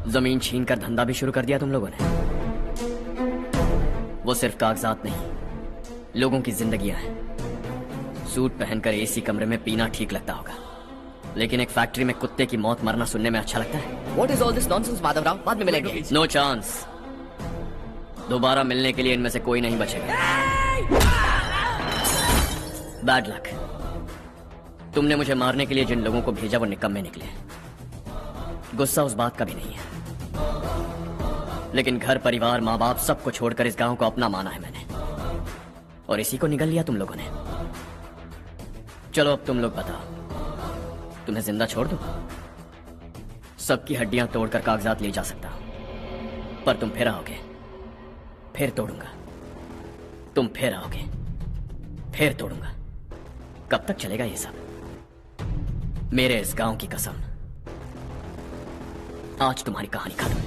Speaker 5: जमीन छीन कर धंधा भी शुरू कर दिया तुम लोगों ने। वो सिर्फ कागजात नहीं, लोगों की जिंदगियां हैं। सूट पहनकर एसी कमरे में पीना ठीक लगता होगा, लेकिन एक फैक्ट्री में कुत्ते की मौत मरना सुनने में अच्छा लगता है।
Speaker 17: What is all this nonsense, Madhavrao? बाद में मिलेंगे।
Speaker 5: No chance. दोबारा मिलने के लिए इनमें से कोई नहीं बचेगा। Bad luck. तुमने मुझे मारने के लिए जिन लोगों को भेजा वो निकम्मे निकले। गुस्सा उस बात का भी नहीं है, लेकिन घर परिवार माँ बाप सबको छोड़कर इस गांव को अपना माना है मैंने, और इसी को निगल लिया तुम लोगों ने। चलो अब तुम लोग बताओ, तुम्हें जिंदा छोड़ दूं? सबकी हड्डियां तोड़कर कागजात ले जा सकता हूं, पर तुम फिर आओगे, फिर तोड़ूंगा। तुम फिर आओगे, फिर तोड़ूंगा। कब तक चलेगा ये सब? मेरे इस गांव की कसम, आज तुम्हारी कहानी खत्म।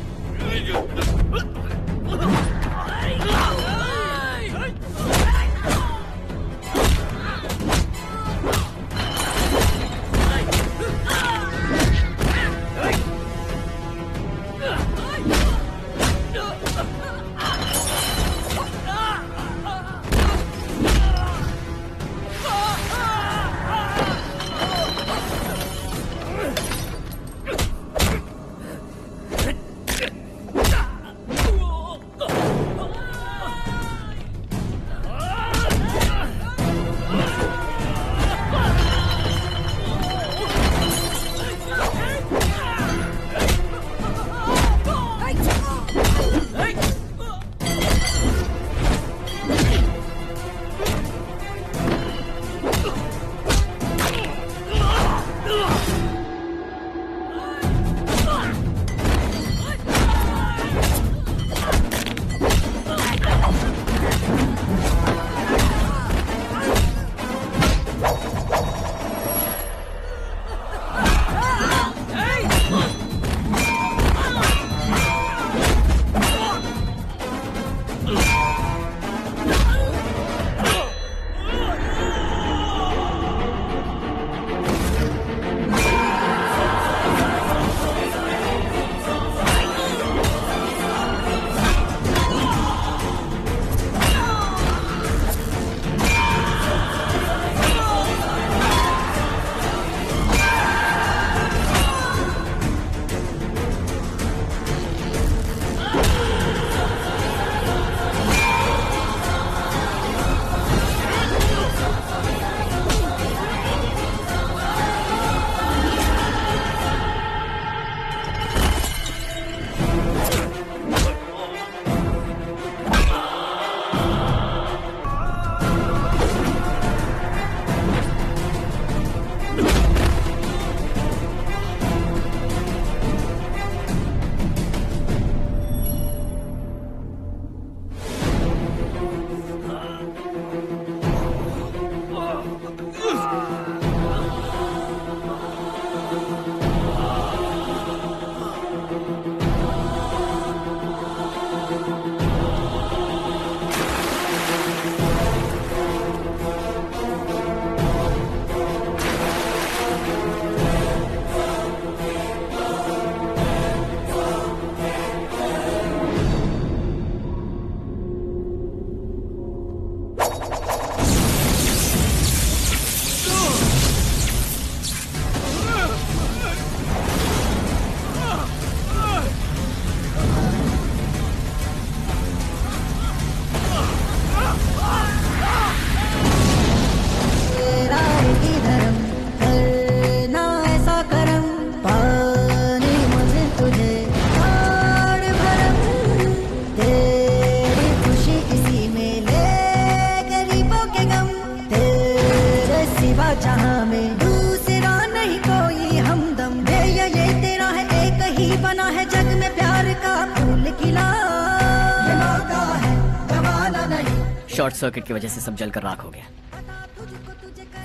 Speaker 5: शॉर्ट सर्किट की वजह से सब जलकर राख हो गया।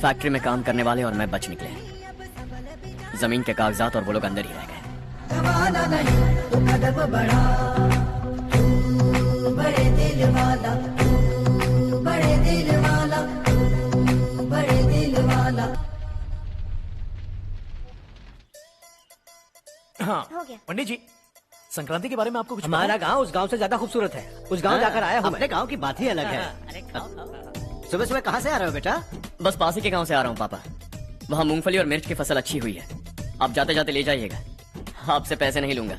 Speaker 5: फैक्ट्री में काम करने वाले और मैं बच निकले। जमीन के कागजात और वो लोग अंदर ही रह गए।
Speaker 18: वाला नहीं तो कदम बढ़ा, तू बड़े दिल वाला, तू बड़े दिल वाला, तू बड़े दिल वाला।
Speaker 8: हाँ पंडित जी, संक्रांति के बारे में आपको कुछ
Speaker 11: हमारा गांव उस गांव से ज्यादा खूबसूरत है। उस गांव जाकर आया हूँ
Speaker 4: अपने गांव की बात ही अलग है। सुबह सुबह कहाँ से आ रहे हो बेटा?
Speaker 5: बस पास ही के गांव से आ रहा हूँ पापा। वहाँ मूंगफली और मिर्च की फसल अच्छी हुई है। आप जाते जाते ले जाइएगा, आपसे पैसे नहीं लूंगा।